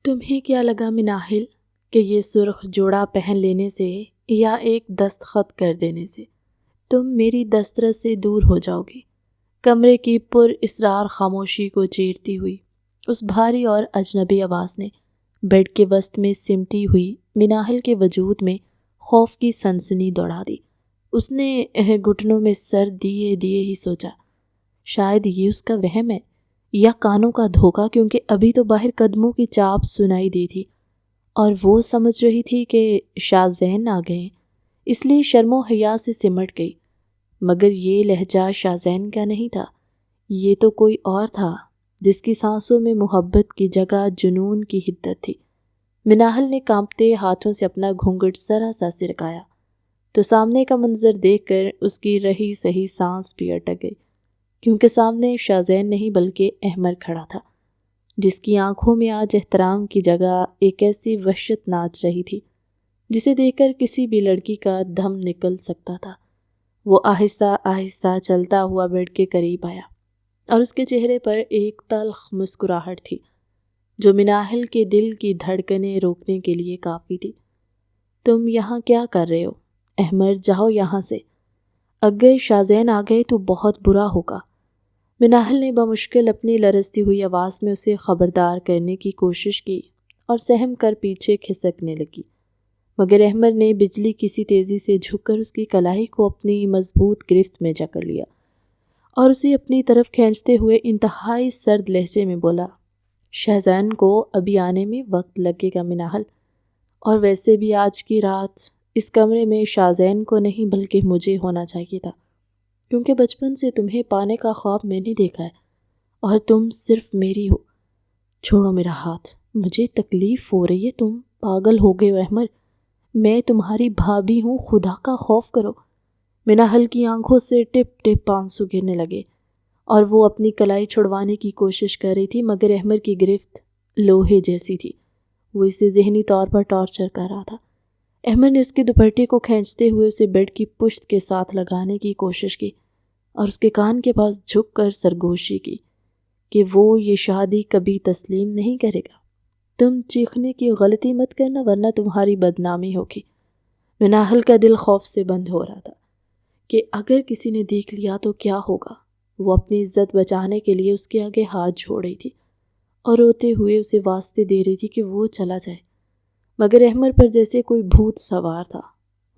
تمہیں کیا لگا مناحل کہ یہ سرخ جوڑا پہن لینے سے یا ایک دستخط کر دینے سے تم میری دسترس سے دور ہو جاؤ گی؟ کمرے کی پر اسرار خاموشی کو چیرتی ہوئی اس بھاری اور اجنبی آواز نے بیڈ کے وسط میں سمٹی ہوئی مناحل کے وجود میں خوف کی سنسنی دوڑا دی۔ اس نے گھٹنوں میں سر دیے ہی سوچا، شاید یہ اس کا وہم ہے یا کانوں کا دھوکہ، کیونکہ ابھی تو باہر قدموں کی چاپ سنائی دی تھی اور وہ سمجھ رہی تھی کہ شاہ زین آ گئے، اس لیے شرم و حیا سے سمٹ گئی۔ مگر یہ لہجہ شاہ زین کا نہیں تھا، یہ تو کوئی اور تھا جس کی سانسوں میں محبت کی جگہ جنون کی حدت تھی۔ مناحل نے کانپتے ہاتھوں سے اپنا گھونگھٹ ذرا سا سرکایا تو سامنے کا منظر دیکھ کر اس کی رہی سہی سانس بھی اٹک گئی، کیونکہ سامنے شاہ زین نہیں بلکہ احمر کھڑا تھا، جس کی آنکھوں میں آج احترام کی جگہ ایک ایسی وحشت ناچ رہی تھی جسے دیکھ کر کسی بھی لڑکی کا دم نکل سکتا تھا۔ وہ آہستہ آہستہ چلتا ہوا بیڈ کے قریب آیا اور اس کے چہرے پر ایک تلخ مسکراہٹ تھی جو مناحل کے دل کی دھڑکنیں روکنے کے لیے کافی تھی۔ تم یہاں کیا کر رہے ہو؟ احمر، جاؤ یہاں سے، اگر شاہ زین آ گئے تو بہت برا ہوگا۔ مناحل نے بمشکل اپنی لرزتی ہوئی آواز میں اسے خبردار کرنے کی کوشش کی اور سہم کر پیچھے کھسکنے لگی، مگر احمر نے بجلی کسی تیزی سے جھک کر اس کی کلائی کو اپنی مضبوط گرفت میں جکڑ لیا اور اسے اپنی طرف کھینچتے ہوئے انتہائی سرد لہجے میں بولا، شاہ زین کو ابھی آنے میں وقت لگے گا مناحل، اور ویسے بھی آج کی رات اس کمرے میں شاہ زین کو نہیں بلکہ مجھے ہونا چاہیے تھا، کیونکہ بچپن سے تمہیں پانے کا خواب میں نے دیکھا ہے اور تم صرف میری ہو۔ چھوڑو میرا ہاتھ، مجھے تکلیف ہو رہی ہے، تم پاگل ہو گئے ہو احمر، میں تمہاری بھابھی ہوں، خدا کا خوف کرو۔ مناحل کی آنکھوں سے ٹپ ٹپ آنسو گرنے لگے اور وہ اپنی کلائی چھڑوانے کی کوشش کر رہی تھی، مگر احمر کی گرفت لوہے جیسی تھی، وہ اسے ذہنی طور پر ٹارچر کر رہا تھا۔ احمر نے اس کے دوپٹے کو کھینچتے ہوئے اسے بیڈ کی پشت کے ساتھ لگانے کی کوشش کی اور اس کے کان کے پاس جھک کر سرگوشی کی کہ وہ یہ شادی کبھی تسلیم نہیں کرے گا۔ تم چیخنے کی غلطی مت کرنا ورنہ تمہاری بدنامی ہوگی۔ مناحل کا دل خوف سے بند ہو رہا تھا کہ اگر کسی نے دیکھ لیا تو کیا ہوگا۔ وہ اپنی عزت بچانے کے لیے اس کے آگے ہاتھ جوڑ رہی تھی اور روتے ہوئے اسے واسطے دے رہی تھی کہ وہ چلا جائے، مگر احمر پر جیسے کوئی بھوت سوار تھا۔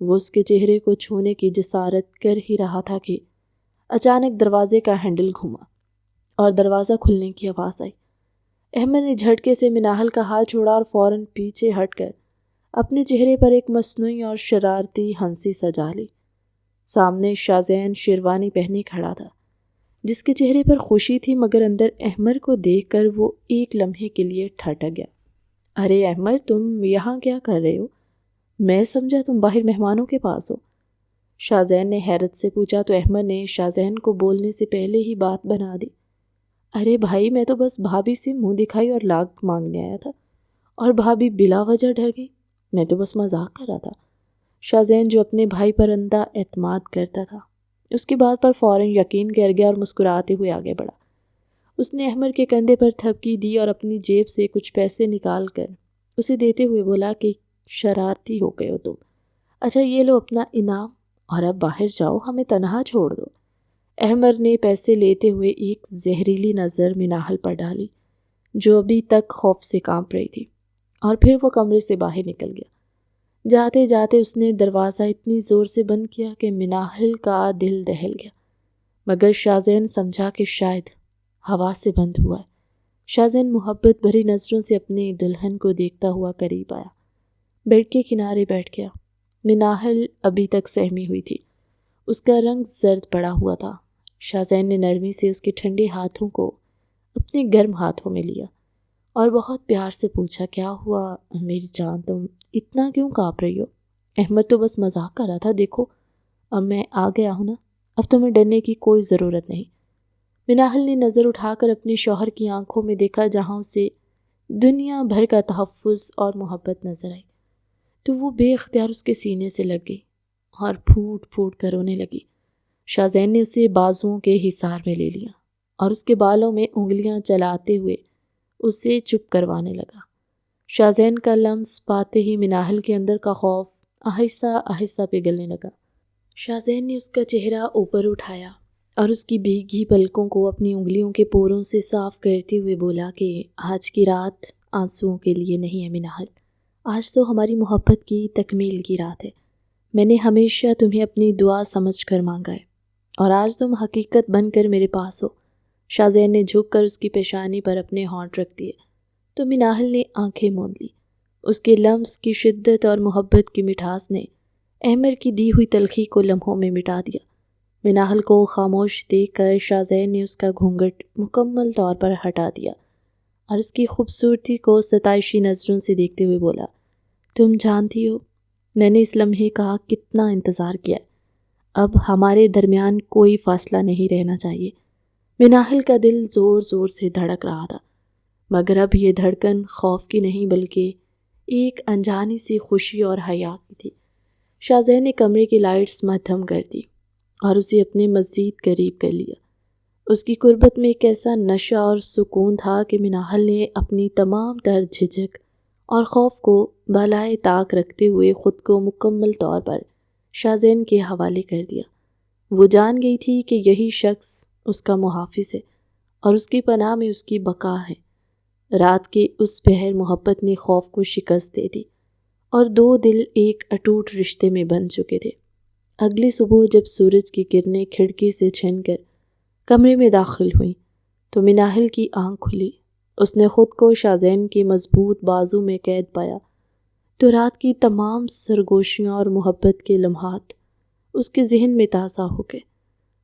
وہ اس کے چہرے کو چھونے کی جسارت کر ہی رہا تھا کہ اچانک دروازے کا ہینڈل گھوما اور دروازہ کھلنے کی آواز آئی۔ احمر نے جھٹکے سے مناحل کا ہاتھ چھوڑا اور فوراً پیچھے ہٹ کر اپنے چہرے پر ایک مصنوعی اور شرارتی ہنسی سجا لی۔ سامنے شاہ زین شیروانی پہنے کھڑا تھا، جس کے چہرے پر خوشی تھی، مگر اندر احمر کو دیکھ کر وہ ایک لمحے کے لیے ٹھٹک گیا۔ ارے احمر، تم یہاں کیا کر رہے ہو؟ میں سمجھا تم باہر مہمانوں کے پاس ہو۔ شاہ زین نے حیرت سے پوچھا تو احمر نے شاہ زین کو بولنے سے پہلے ہی بات بنا دی۔ ارے بھائی، میں تو بس بھابھی سے منہ دکھائی اور لاکھ مانگنے آیا تھا اور بھابھی بلا وجہ ڈر گئی، میں تو بس مذاق کر رہا تھا۔ شاہ زین جو اپنے بھائی پر اندھا اعتماد کرتا تھا، اس کی بات پر فوراً یقین کر گیا اور مسکراتے ہوئے آگے بڑھا۔ اس نے احمر کے کندھے پر تھپکی دی اور اپنی جیب سے کچھ پیسے نکال کر اسے دیتے ہوئے بولا کہ شرارتی ہو گئے ہو تم، اچھا یہ لو اپنا انعام اور اب باہر جاؤ، ہمیں تنہا چھوڑ دو۔ احمر نے پیسے لیتے ہوئے ایک زہریلی نظر مناحل پر ڈالی جو ابھی تک خوف سے کانپ رہی تھی، اور پھر وہ کمرے سے باہر نکل گیا۔ جاتے جاتے اس نے دروازہ اتنی زور سے بند کیا کہ مناحل کا دل دہل گیا، مگر شاہ زین سمجھا کہ شاید ہوا سے بند ہوا ہے۔ شاہ زین محبت بھری نظروں سے اپنی دلہن کو دیکھتا ہوا قریب آیا، بیڈ کے کنارے بیٹھ گیا۔ مناحل ابھی تک سہمی ہوئی تھی، اس کا رنگ زرد پڑا ہوا تھا۔ شاہ زین نے نرمی سے اس کے ٹھنڈے ہاتھوں کو اپنے گرم ہاتھوں میں لیا اور بہت پیار سے پوچھا، کیا ہوا میری جان، تم اتنا کیوں کانپ رہی ہو؟ احمد تو بس مذاق کر رہا تھا، دیکھو اب میں آ گیا ہوں نا، اب تمہیں ڈرنے کی کوئی ضرورت نہیں۔ مناحل نے نظر اٹھا کر اپنے شوہر کی آنکھوں میں دیکھا جہاں اسے دنیا بھر کا تحفظ اور محبت نظر آئی، تو وہ بے اختیار اس کے سینے سے لگ گئی اور پھوٹ پھوٹ کر رونے لگی۔ شاہ زین نے اسے بازوؤں کے حصار میں لے لیا اور اس کے بالوں میں انگلیاں چلاتے ہوئے اسے چپ کروانے لگا۔ شاذین کا لمس پاتے ہی مناحل کے اندر کا خوف آہستہ آہستہ پگھلنے لگا۔ شاذین نے اس کا چہرہ اوپر اٹھایا اور اس کی بھیگی پلکوں کو اپنی انگلیوں کے پوروں سے صاف کرتے ہوئے بولا کہ آج کی رات آنسوؤں کے لیے نہیں ہے مناحل، آج تو ہماری محبت کی تکمیل کی رات ہے۔ میں نے ہمیشہ تمہیں اپنی دعا سمجھ کر مانگا ہے اور آج تم حقیقت بن کر میرے پاس ہو۔ شاذین نے جھک کر اس کی پیشانی پر اپنے ہونٹ رکھ دیے تو مناحل نے آنکھیں موند لی۔ اس کے لمس کی شدت اور محبت کی مٹھاس نے احمر کی دی ہوئی تلخی کو لمحوں میں مٹا دیا۔ مناحل کو خاموش دیکھ کر شاذین نے اس کا گھونگھٹ مکمل طور پر ہٹا دیا اور اس کی خوبصورتی کو ستائشی نظروں سے دیکھتے ہوئے بولا، تم جانتی ہو میں نے اس لمحے کا کتنا انتظار کیا ہے، اب ہمارے درمیان کوئی فاصلہ نہیں رہنا چاہیے۔ مناحل کا دل زور زور سے دھڑک رہا تھا، مگر اب یہ دھڑکن خوف کی نہیں بلکہ ایک انجانی سی خوشی اور حیا کی تھی۔ شاذین نے کمرے کی لائٹس مدھم کر دی اور اسے اپنے مزید قریب کر لیا۔ اس کی قربت میں ایک ایسا نشہ اور سکون تھا کہ مناحل نے اپنی تمام تر جھجک اور خوف کو بالائے طاق رکھتے ہوئے خود کو مکمل طور پر شاذین کے حوالے کر دیا۔ وہ جان گئی تھی کہ یہی شخص اس کا محافظ ہے اور اس کی پناہ میں اس کی بقا ہے۔ رات کے اس پہر محبت نے خوف کو شکست دے دی اور دو دل ایک اٹوٹ رشتے میں بن چکے تھے۔ اگلی صبح جب سورج کی کرنیں کھڑکی سے چھن کر کمرے میں داخل ہوئیں تو مناحل کی آنکھ کھلی۔ اس نے خود کو شاذین کے مضبوط بازو میں قید پایا تو رات کی تمام سرگوشیاں اور محبت کے لمحات اس کے ذہن میں تازہ ہو گئے۔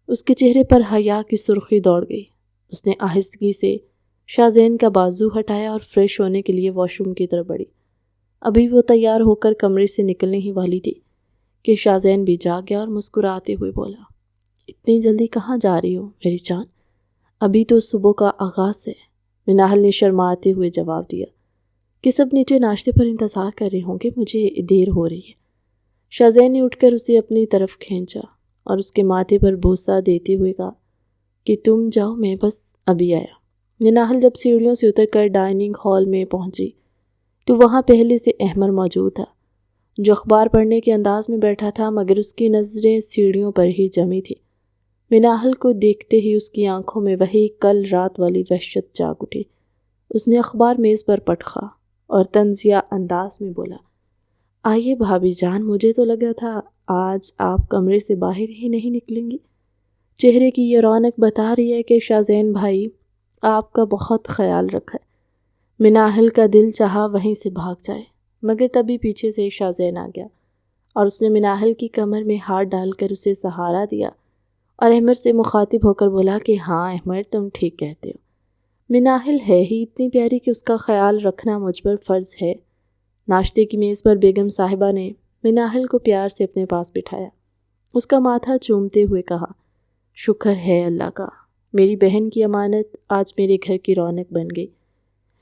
اس کے چہرے پر حیا کی سرخی دوڑ گئی۔ اس نے آہستگی سے شاذین کا بازو ہٹایا اور فریش ہونے کے لیے واش روم کی طرف بڑھی۔ ابھی وہ تیار ہو کر کمرے سے نکلنے ہی والی تھی کہ شاذین بھی جاگ گیا اور مسکراتے ہوئے بولا، اتنی جلدی کہاں جا رہی ہو میری جان؟ ابھی تو صبح کا آغاز ہے۔ مناحل نے شرماتے ہوئے جواب دیا کہ سب نیچے ناشتے پر انتظار کر رہے ہوں گے، مجھے دیر ہو رہی ہے۔ شاذین نے اٹھ کر اسے اپنی طرف کھینچا اور اس کے ماتھے پر بوسہ دیتے ہوئے کہا کہ تم جاؤ، میں بس ابھی آیا۔ مناحل جب سیڑھیوں سے اتر کر ڈائننگ ہال میں پہنچی تو وہاں پہلے سے احمر موجود تھا، جو اخبار پڑھنے کے انداز میں بیٹھا تھا، مگر اس کی نظریں سیڑھیوں پر ہی جمی تھی۔ مناحل کو دیکھتے ہی اس کی آنکھوں میں وہی کل رات والی وحشت جاگ اٹھی۔ اس نے اخبار میز پر پٹخا اور طنزیہ انداز میں بولا، آئیے بھابھی جان، مجھے تو لگا تھا آج آپ کمرے سے باہر ہی نہیں نکلیں گی۔ چہرے کی یہ رونق بتا رہی ہے کہ شاذین بھائی آپ کا بہت خیال رکھا ہے۔ مناحل کا دل چاہا وہیں سے بھاگ جائے، مگر تبھی پیچھے سے شاذین آ گیا اور اس نے مناحل کی کمر میں ہاتھ ڈال کر اسے سہارا دیا اور احمر سے مخاطب ہو کر بولا کہ ہاں احمر، تم ٹھیک کہتے ہو، مناحل ہے ہی اتنی پیاری کہ اس کا خیال رکھنا مجھ پر فرض ہے۔ ناشتے کی میز پر بیگم صاحبہ نے مناحل کو پیار سے اپنے پاس بٹھایا، اس کا ماتھا چومتے ہوئے کہا، شکر ہے اللہ کا، میری بہن کی امانت آج میرے گھر کی رونق بن گئی۔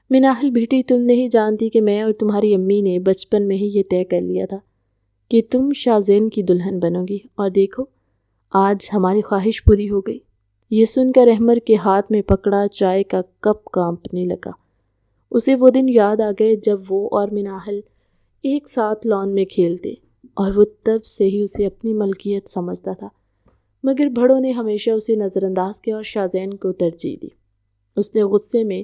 مناحل بیٹی، تم نہیں جانتی کہ میں اور تمہاری امی نے بچپن میں ہی یہ طے کر لیا تھا کہ تم شاذین کی دلہن بنو گی، اور دیکھو آج ہماری خواہش پوری ہو گئی۔ یہ سن کر احمر کے ہاتھ میں پکڑا چائے کا کپ کانپنے لگا۔ اسے وہ دن یاد آ گئے جب وہ اور مناحل ایک ساتھ لان میں کھیلتے اور وہ تب سے ہی اسے اپنی ملکیت سمجھتا تھا، مگر بڑوں نے ہمیشہ اسے نظر انداز کیا اور شاذین کو ترجیح دی۔ اس نے غصے میں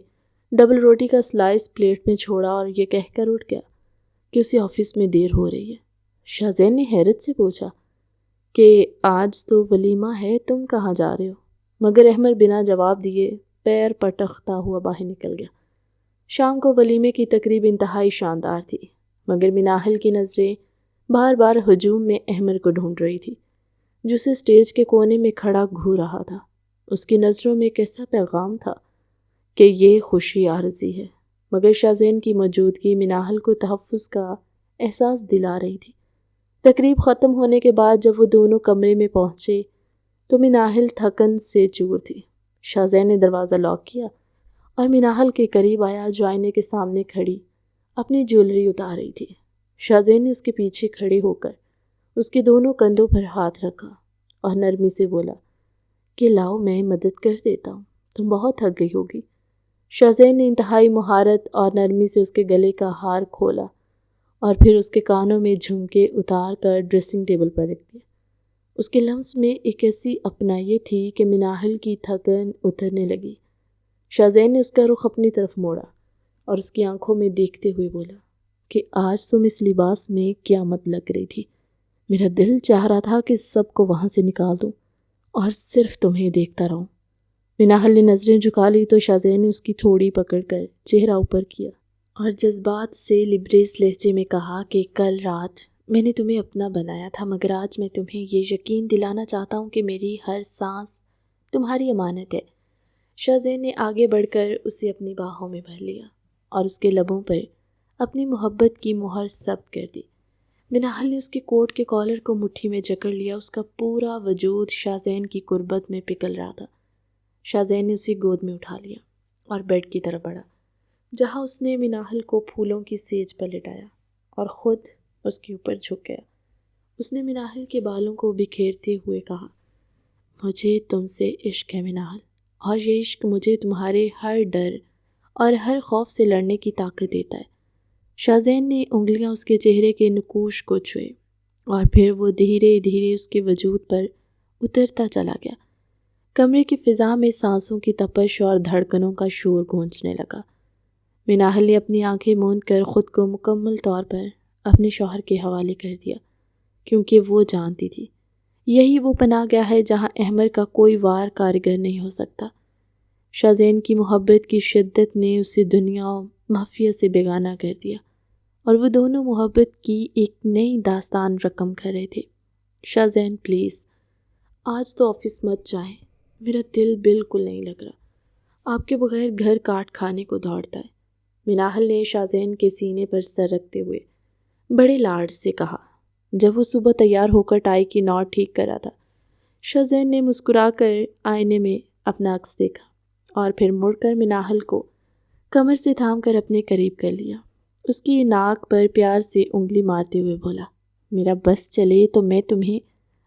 ڈبل روٹی کا سلائس پلیٹ میں چھوڑا اور یہ کہہ کر اٹھ گیا کہ اسے آفس میں دیر ہو رہی ہے۔ شاذین نے حیرت سے پوچھا کہ آج تو ولیمہ ہے، تم کہاں جا رہے ہو؟ مگر احمر بنا جواب دیے پیر پٹکتا ہوا باہر نکل گیا۔ شام کو ولیمے کی تقریب انتہائی شاندار تھی، مگر مناحل کی نظریں بار بار ہجوم میں احمر کو ڈھونڈ رہی تھی، جو اسے اسٹیج کے کونے میں کھڑا گھور رہا تھا۔ اس کی نظروں میں ایک ایسا پیغام تھا کہ یہ خوشی عارضی ہے، مگر شاذین کی موجودگی مناحل کو تحفظ کا احساس دلا رہی تھی۔ تقریب ختم ہونے کے بعد جب وہ دونوں کمرے میں پہنچے تو مناحل تھکن سے چور تھی۔ شاذین نے دروازہ لاک کیا اور مناحل کے قریب آیا، جو آئینے کے سامنے کھڑی اپنی جیولری اتار رہی تھی۔ شاذین نے اس کے پیچھے کھڑے ہو کر اس کے دونوں کندھوں پر ہاتھ رکھا اور نرمی سے بولا کہ لاؤ میں مدد کر دیتا ہوں، تم بہت تھک گئی ہوگی۔ شازین نے انتہائی مہارت اور نرمی سے اس کے گلے کا ہار کھولا اور پھر اس کے کانوں میں جھمکے اتار کر ڈریسنگ ٹیبل پر رکھ دیا۔ اس کے لمس میں ایک ایسی اپنائیت تھی کہ مناہل کی تھکن اترنے لگی۔ شازین نے اس کا رخ اپنی طرف موڑا اور اس کی آنکھوں میں دیکھتے ہوئے بولا کہ آج تم اس لباس میں قیامت لگ رہی تھی۔ میرا دل چاہ رہا تھا کہ سب کو وہاں سے نکال دوں اور صرف تمہیں دیکھتا رہوں۔ مناہل نے نظریں جھکا لی تو شازین نے اس کی تھوڑی پکڑ کر چہرہ اوپر کیا اور جذبات سے لبریز لہجے میں کہا کہ کل رات میں نے تمہیں اپنا بنایا تھا، مگر آج میں تمہیں یہ یقین دلانا چاہتا ہوں کہ میری ہر سانس تمہاری امانت ہے۔ شازین نے آگے بڑھ کر اسے اپنی باہوں میں بھر لیا اور اس کے لبوں پر اپنی محبت کی مہر ثبت کر دی۔ مناہل نے اس کے کوٹ کے کالر کو مٹھی میں جکڑ لیا۔ اس کا پورا وجود شازین کی قربت میں پگھل رہا تھا۔ شازین نے اسے گود میں اٹھا لیا اور بیڈ کی طرف بڑھا، جہاں اس نے مناہل کو پھولوں کی سیج پر لٹایا اور خود اس کے اوپر جھک گیا۔ اس نے مناہل کے بالوں کو بکھیرتے ہوئے کہا، مجھے تم سے عشق ہے مناہل، اور یہ عشق مجھے تمہارے ہر ڈر اور ہر خوف سے لڑنے کی طاقت دیتا ہے۔ شازین نے انگلیاں اس کے چہرے کے نقوش کو چھوئے اور پھر وہ دھیرے دھیرے اس کے وجود پر اترتا چلا گیا۔ کمرے کی فضا میں سانسوں کی تپش اور دھڑکنوں کا شور گونجنے لگا۔ مناہل نے اپنی آنکھیں موند کر خود کو مکمل طور پر اپنے شوہر کے حوالے کر دیا، کیونکہ وہ جانتی تھی یہی وہ پناہ گاہ ہے جہاں احمر کا کوئی وار کارگر نہیں ہو سکتا۔ شازین کی محبت کی شدت نے اسے دنیا و مافیہ سے بیگانہ کر دیا اور وہ دونوں محبت کی ایک نئی داستان رقم کر رہے تھے۔ شازین پلیز آج تو آفس مت جائیں، میرا دل بالکل نہیں لگ رہا، آپ کے بغیر گھر کاٹ کھانے کو دوڑتا ہے۔ مناہل نے شازین کے سینے پر سر رکھتے ہوئے بڑے لاڈ سے کہا جب وہ صبح تیار ہو کر ٹائی کی نوٹ ٹھیک کر رہا تھا۔ شازین نے مسکرا کر آئینے میں اپنا عکس دیکھا اور پھر مڑ کر مناہل کو کمر سے تھام کر اپنے قریب کر لیا۔ اس کی ناک پر پیار سے انگلی مارتے ہوئے بولا، میرا بس چلے تو میں تمہیں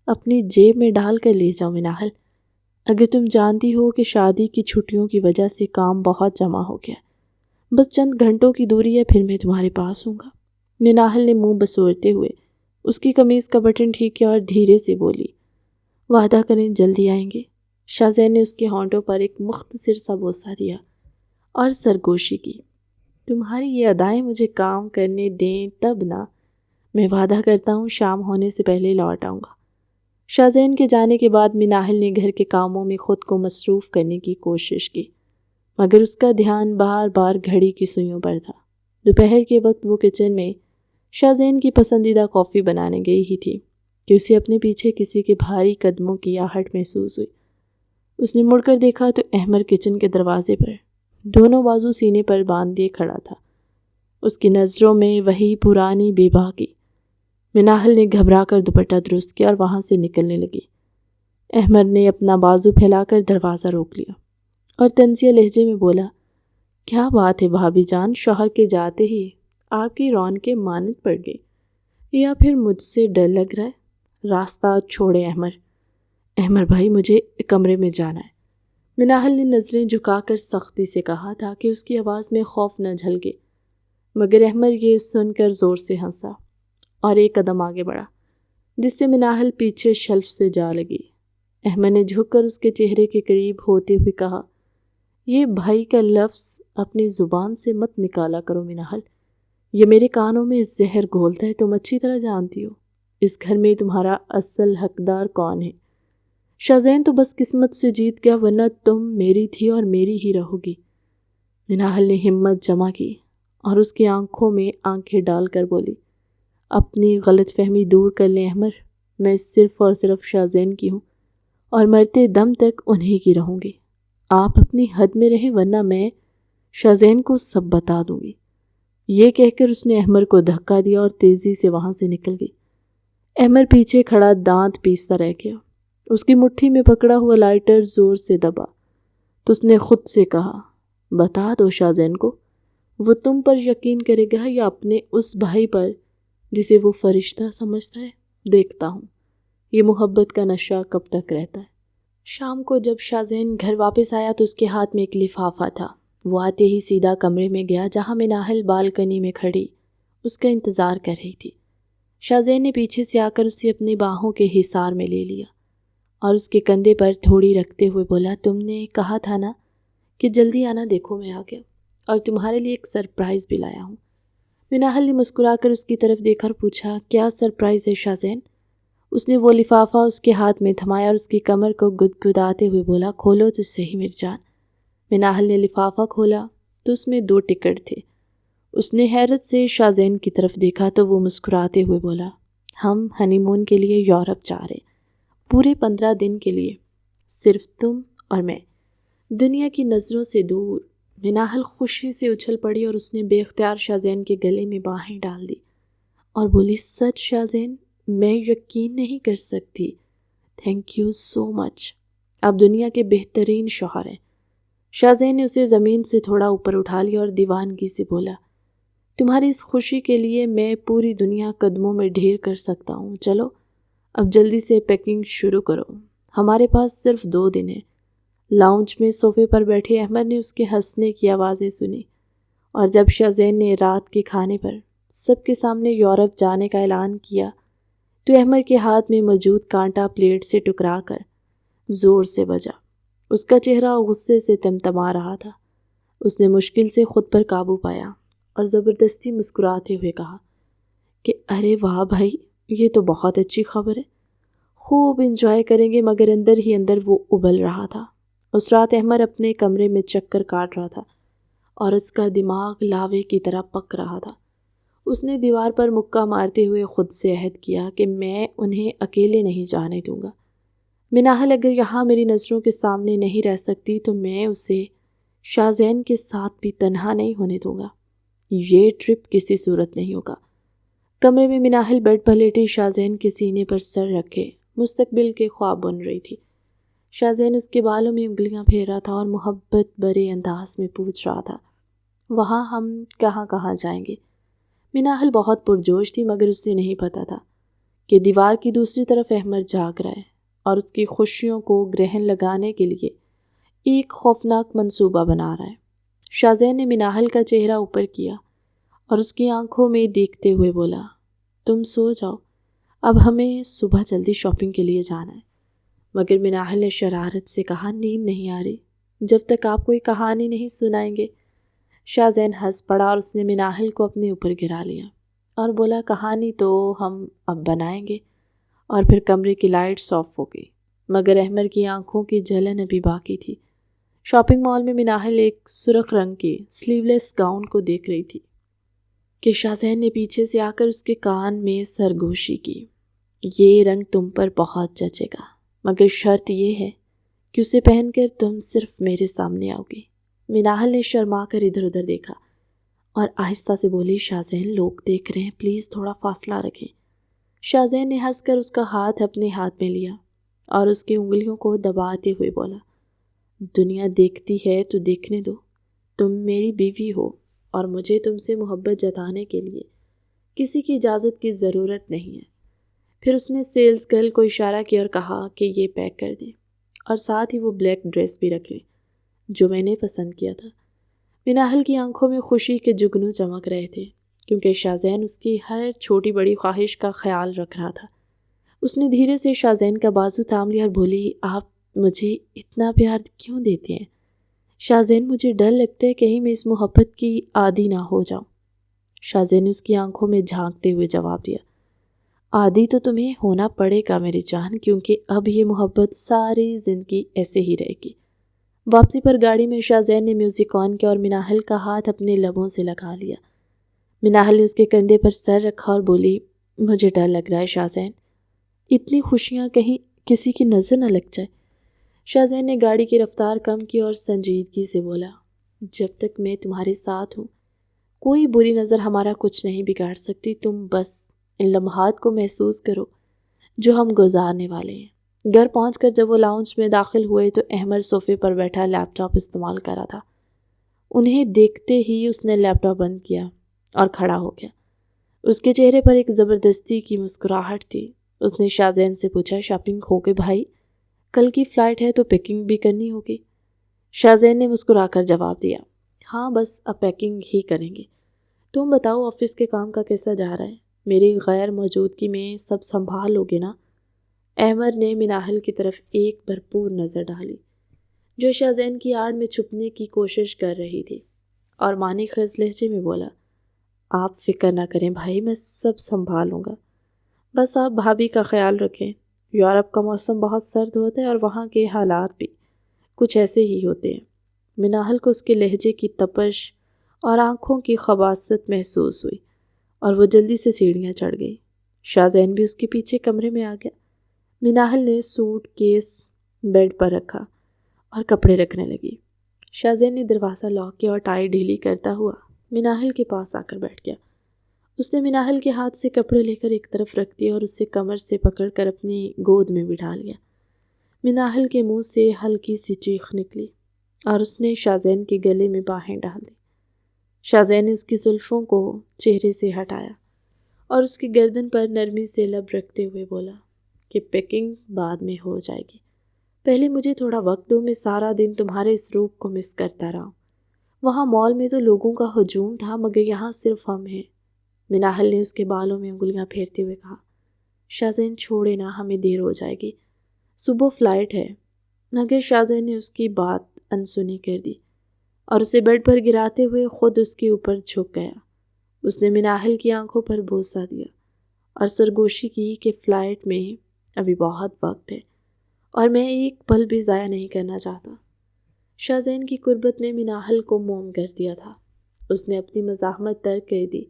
اپنی جیب میں ڈال کر لے جاؤں مناہل۔ اگر تم جانتی ہو کہ شادی کی چھٹیوں کی وجہ سے کام بہت جمع ہو گیا، بس چند گھنٹوں کی دوری ہے، پھر میں تمہارے پاس ہوں گا۔ مناہل نے منہ بسورتے ہوئے اس کی قمیض کا بٹن ٹھیک کیا اور دھیرے سے بولی، وعدہ کریں جلدی آئیں گے۔ شازین نے اس کے ہونٹوں پر ایک مختصر سا بوسہ دیا اور سرگوشی کی، تمہاری یہ ادائیں مجھے کام کرنے دیں تب نا، میں وعدہ کرتا ہوں شام ہونے سے پہلے لوٹ آؤں گا۔ شازین کے جانے کے بعد مناہل نے گھر کے کاموں میں خود کو مصروف کرنے کی کوشش کی، مگر اس کا دھیان بار بار گھڑی کی سوئیوں پر تھا۔ دوپہر کے وقت وہ کچن میں شازین کی پسندیدہ کافی بنانے گئی ہی تھی کہ اسے اپنے پیچھے کسی کے بھاری قدموں کی آہٹ محسوس ہوئی۔ اس نے مڑ کر دیکھا تو احمر کچن کے دروازے پر دونوں بازو سینے پر باندھ دیے کھڑا تھا۔ اس کی نظروں میں وہی پرانی بے باکی۔ مناہل نے گھبرا کر دوپٹہ درست کیا اور وہاں سے نکلنے لگی۔ احمر نے اپنا بازو پھیلا کر دروازہ روک لیا اور طنزیہ لہجے میں بولا، کیا بات ہے بھابھی جان، شوہر کے جاتے ہی آپ کی رونقیں مانت پڑ گئی، یا پھر مجھ سے ڈر لگ رہا ہے؟ راستہ چھوڑے احمر۔ احمر بھائی مجھے کمرے میں جانا ہے، مناہل نے نظریں جھکا کر سختی سے کہا تاکہ اس کی آواز میں خوف نہ جھلکے، مگر احمر یہ سن کر زور سے ہنسا اور ایک قدم آگے بڑھا، جس سے مناہل پیچھے شلف سے جا لگی۔ احمد نے جھک کر اس کے چہرے کے قریب ہوتے ہوئے کہا، یہ بھائی کا لفظ اپنی زبان سے مت نکالا کرو مناہل، یہ میرے کانوں میں زہر گھولتا ہے، تم اچھی طرح جانتی ہو اس گھر میں تمہارا اصل حقدار کون ہے۔ شازین تو بس قسمت سے جیت گیا، ورنہ تم میری تھی اور میری ہی رہو گی۔ مناہل نے ہمت جمع کی اور اس کی آنکھوں میں آنکھیں ڈال کر بولی، اپنی غلط فہمی دور کر لیں احمر، میں صرف اور صرف شازین کی ہوں اور مرتے دم تک انہی کی رہوں گی۔ آپ اپنی حد میں رہیں ورنہ میں شازین کو سب بتا دوں گی۔ یہ کہہ کر اس نے احمر کو دھکا دیا اور تیزی سے وہاں سے نکل گئی۔ احمر پیچھے کھڑا دانت پیستا رہ گیا۔ اس کی مٹھی میں پکڑا ہوا لائٹر زور سے دبا تو اس نے خود سے کہا، بتا دو شازین کو، وہ تم پر یقین کرے گا یا اپنے اس بھائی پر جسے وہ فرشتہ سمجھتا ہے؟ دیکھتا ہوں یہ محبت کا نشہ کب تک رہتا ہے۔ شام کو جب شازین گھر واپس آیا تو اس کے ہاتھ میں ایک لفافہ تھا۔ وہ آتے ہی سیدھا کمرے میں گیا جہاں مناحل بالکنی میں کھڑی اس کا انتظار کر رہی تھی۔ شاہزین نے پیچھے سے آ کر اسے اپنی باہوں کے حصار میں لے لیا اور اس کے کندھے پر تھوڑی رکھتے ہوئے بولا، تم نے کہا تھا نا کہ جلدی آنا، دیکھو میں آ گیا اور تمہارے لیے ایک سرپرائز بھی لایا ہوں۔ مناحل نے مسکرا کر اس کی طرف دیکھا اور پوچھا، کیا سرپرائز ہے شاہزین؟ اس نے وہ لفافہ اس کے ہاتھ میں تھمایا اور اس کی کمر کو گدگداتے ہوئے بولا، کھولو تو صحیح میری جان۔ مناحل نے لفافہ کھولا تو اس میں 2 ٹکٹ تھے۔ اس نے حیرت سے شاہزین کی طرف دیکھا تو وہ مسکراتے ہوئے بولا، ہم ہنی مون کے لیے یورپ جا رہے، پورے 15 دن کے لیے، صرف تم اور میں، دنیا کی نظروں سے دور۔ مناحل خوشی سے اچھل پڑی اور اس نے بے اختیار شاہزین کے گلے میں باہیں ڈال دی اور بولی، سچ شاہزین؟ میں یقین نہیں کر سکتی۔ تھینک یو سو مچ، آپ دنیا کے بہترین شوہر ہیں۔ شاہزین نے اسے زمین سے تھوڑا اوپر اٹھا لیا اور دیوانگی سے بولا، تمہاری اس خوشی کے لیے میں پوری دنیا قدموں میں ڈھیر کر سکتا ہوں۔ چلو اب جلدی سے پیکنگ شروع کرو، ہمارے پاس صرف 2 دن ہیں۔ لاؤنج میں صوفے پر بیٹھے احمد نے اس کے ہنسنے کی آوازیں سنی اور جب شاہزین نے رات کے کھانے پر سب کے سامنے یورپ جانے کا اعلان کیا تو احمد کے ہاتھ میں موجود کانٹا پلیٹ سے ٹکرا کر زور سے بجا۔ اس کا چہرہ غصے سے تمتما رہا تھا۔ اس نے مشکل سے خود پر قابو پایا اور زبردستی مسکراتے ہوئے کہا کہ ارے واہ بھائی، یہ تو بہت اچھی خبر ہے، خوب انجوائے کریں گے۔ مگر اندر ہی اندر وہ ابل رہا تھا۔ اس رات احمد اپنے کمرے میں چکر کاٹ رہا تھا اور اس کا دماغ لاوے کی طرح پک رہا تھا۔ اس نے دیوار پر مکہ مارتے ہوئے خود سے عہد کیا کہ میں انہیں اکیلے نہیں جانے دوں گا۔ مناحل اگر یہاں میری نظروں کے سامنے نہیں رہ سکتی تو میں اسے شاہزین کے ساتھ بھی تنہا نہیں ہونے دوں گا۔ یہ ٹرپ کسی صورت نہیں ہوگا۔ کمرے میں مناحل بیڈ پر لیٹی شاہزین کے سینے پر سر رکھے مستقبل کے خواب بن رہی تھی۔ شاہزین اس کے بالوں میں انگلیاں پھیر رہا تھا اور محبت بھرے انداز میں پوچھ رہا تھا، وہاں ہم کہاں کہاں جائیں گے؟ مناحل بہت پرجوش تھی مگر اسے نہیں پتا تھا کہ دیوار کی دوسری طرف احمد جاگ رہا ہے اور اس کی خوشیوں کو گرہن لگانے کے لیے ایک خوفناک منصوبہ بنا رہا ہے۔ شاہزین نے مناحل کا چہرہ اوپر کیا اور اس کی آنکھوں میں دیکھتے ہوئے بولا، تم سو جاؤ، اب ہمیں صبح جلدی شاپنگ کے لیے جانا ہے۔ مگر مناحل نے شرارت سے کہا، نیند نہیں آ رہی جب تک آپ کوئی کہانی نہیں سنائیں گے۔ شاہزین ہنس پڑا اور اس نے مناحل کو اپنے اوپر گرا لیا اور بولا، کہانی تو ہم اب بنائیں گے۔ اور پھر کمرے کی لائٹس آف ہو گئی مگر احمد کی آنکھوں کی جلن ابھی باقی تھی۔ شاپنگ مال میں مناحل ایک سرخ رنگ کے سلیو لیس گاؤن کو دیکھ رہی تھی کہ شاہزین نے پیچھے سے آ کر اس کے کان میں سرگوشی کی، یہ رنگ تم پر بہت جچے گا مگر شرط یہ ہے کہ اسے پہن کر تم صرف میرے سامنے آؤ گی۔ مناحل نے شرما کر ادھر ادھر دیکھا اور آہستہ سے بولی، شاہزین لوگ دیکھ رہے ہیں، پلیز تھوڑا فاصلہ رکھیں۔ شاہزین نے ہنس کر اس کا ہاتھ اپنے ہاتھ میں لیا اور اس کی انگلیوں کو دباتے ہوئے بولا، دنیا دیکھتی ہے تو دیکھنے دو، تم میری بیوی ہو اور مجھے تم سے محبت جتانے کے لیے کسی کی اجازت کی ضرورت نہیں ہے۔ پھر اس نے سیلز گرل کو اشارہ کیا اور کہا کہ یہ پیک کر دیں اور ساتھ ہی وہ بلیک ڈریس بھی رکھ لیں جو میں نے پسند کیا تھا۔ مناحل کی آنکھوں میں خوشی کے جگنو چمک رہے تھے کیونکہ شاہزین اس کی ہر چھوٹی بڑی خواہش کا خیال رکھ رہا تھا۔ اس نے دھیرے سے شاہزین کا بازو تھام لیا اور بولی، آپ مجھے اتنا پیار کیوں دیتے ہیں؟ شاہزین، مجھے ڈر لگتا ہے کہیں میں اس محبت کی عادی نہ ہو جاؤں۔ شاہزین نے اس کی آنکھوں میں جھانکتے ہوئے جواب دیا، عادی تو تمہیں ہونا پڑے گا میری جان، کیونکہ اب یہ محبت ساری زندگی ایسے ہی رہے گی۔ واپسی پر گاڑی میں شاہزین نے میوزک آن کیا اور مناحل کا ہاتھ اپنے لبوں سے لگا لیا۔ مناحل نے اس کے کندھے پر سر رکھا اور بولی، مجھے ڈر لگ رہا ہے شاہزین، اتنی خوشیاں کہیں کسی کی نظر نہ لگ جائے۔ شاہزین نے گاڑی کی رفتار کم کی اور سنجیدگی سے بولا، جب تک میں تمہارے ساتھ ہوں کوئی بری نظر ہمارا کچھ نہیں بگاڑ سکتی، تم بس ان لمحات کو محسوس کرو جو ہم گزارنے والے ہیں۔ گھر پہنچ کر جب وہ لاؤنج میں داخل ہوئے تو احمد صوفے پر بیٹھا لیپ ٹاپ استعمال کر رہا تھا۔ انہیں دیکھتے ہی اس نے لیپ ٹاپ بند کیا اور کھڑا ہو گیا۔ اس کے چہرے پر ایک زبردستی کی مسکراہٹ تھی۔ اس نے شاہزین سے پوچھا، شاپنگ ہو گئی بھائی؟ کل کی فلائٹ ہے تو پیکنگ بھی کرنی ہوگی۔ شاہزین نے مسکرا کر جواب دیا، ہاں بس اب پیکنگ ہی کریں گے۔ تم بتاؤ آفس کے کام کا کیسا جا رہا ہے؟ میری غیر موجودگی میں سب سنبھال لوگے نا؟ احمد نے مناحل کی طرف ایک بھرپور نظر ڈالی جو شاہزین کی آڑ میں چھپنے کی کوشش کر رہی تھی، اور معنی خیز لہجے میں بولا، آپ فکر نہ کریں بھائی، میں سب سنبھالوں گا، بس آپ بھابھی کا خیال رکھیں۔ یورپ کا موسم بہت سرد ہوتا ہے اور وہاں کے حالات بھی کچھ ایسے ہی ہوتے ہیں۔ مناحل کو اس کے لہجے کی تپش اور آنکھوں کی خباثت محسوس ہوئی اور وہ جلدی سے سیڑھیاں چڑھ گئی۔ شاہزین بھی اس کے پیچھے کمرے میں آ گیا۔ مناحل نے سوٹ کیس بیڈ پر رکھا اور کپڑے رکھنے لگی۔ شاہزین نے دروازہ لاک کیا اور ٹائی ڈھیلی کرتا ہوا مناحل کے پاس آ کر بیٹھ گیا۔ اس نے مناحل کے ہاتھ سے کپڑے لے کر ایک طرف رکھ دیا اور اسے کمر سے پکڑ کر اپنی گود میں بٹھا لیا۔ مناحل کے منہ سے ہلکی سی چیخ نکلی اور اس نے شاہزین کے گلے میں باہیں ڈال دی۔ شاہزین نے اس کی زلفوں کو چہرے سے ہٹایا اور اس کی گردن پر نرمی سے لب رکھتے ہوئے بولا کہ پیکنگ بعد میں ہو جائے گی، پہلے مجھے تھوڑا وقت دو، میں سارا دن تمہارے اس روپ کو مس کرتا رہا ہوں۔ وہاں مال میں تو لوگوں کا ہجوم تھا مگر یہاں صرف ہم ہیں۔ مناحل نے اس کے بالوں میں انگلیاں پھیرتے ہوئے کہا، شاہزین چھوڑے نا، ہمیں دیر ہو جائے گی، صبح فلائٹ ہے۔ مگر شاہزین نے اس کی بات انسنی کر دی اور اسے بیڈ پر گراتے ہوئے خود اس کے اوپر جھک گیا۔ اس نے مناحل کی آنکھوں پر بوسہ دیا اور سرگوشی کی کہ فلائٹ میں ابھی بہت وقت ہے اور میں ایک پل بھی ضائع نہیں کرنا چاہتا۔ شاہزین کی قربت نے مناحل کو موم کر دیا تھا۔ اس نے اپنی مزاحمت ترک کر دی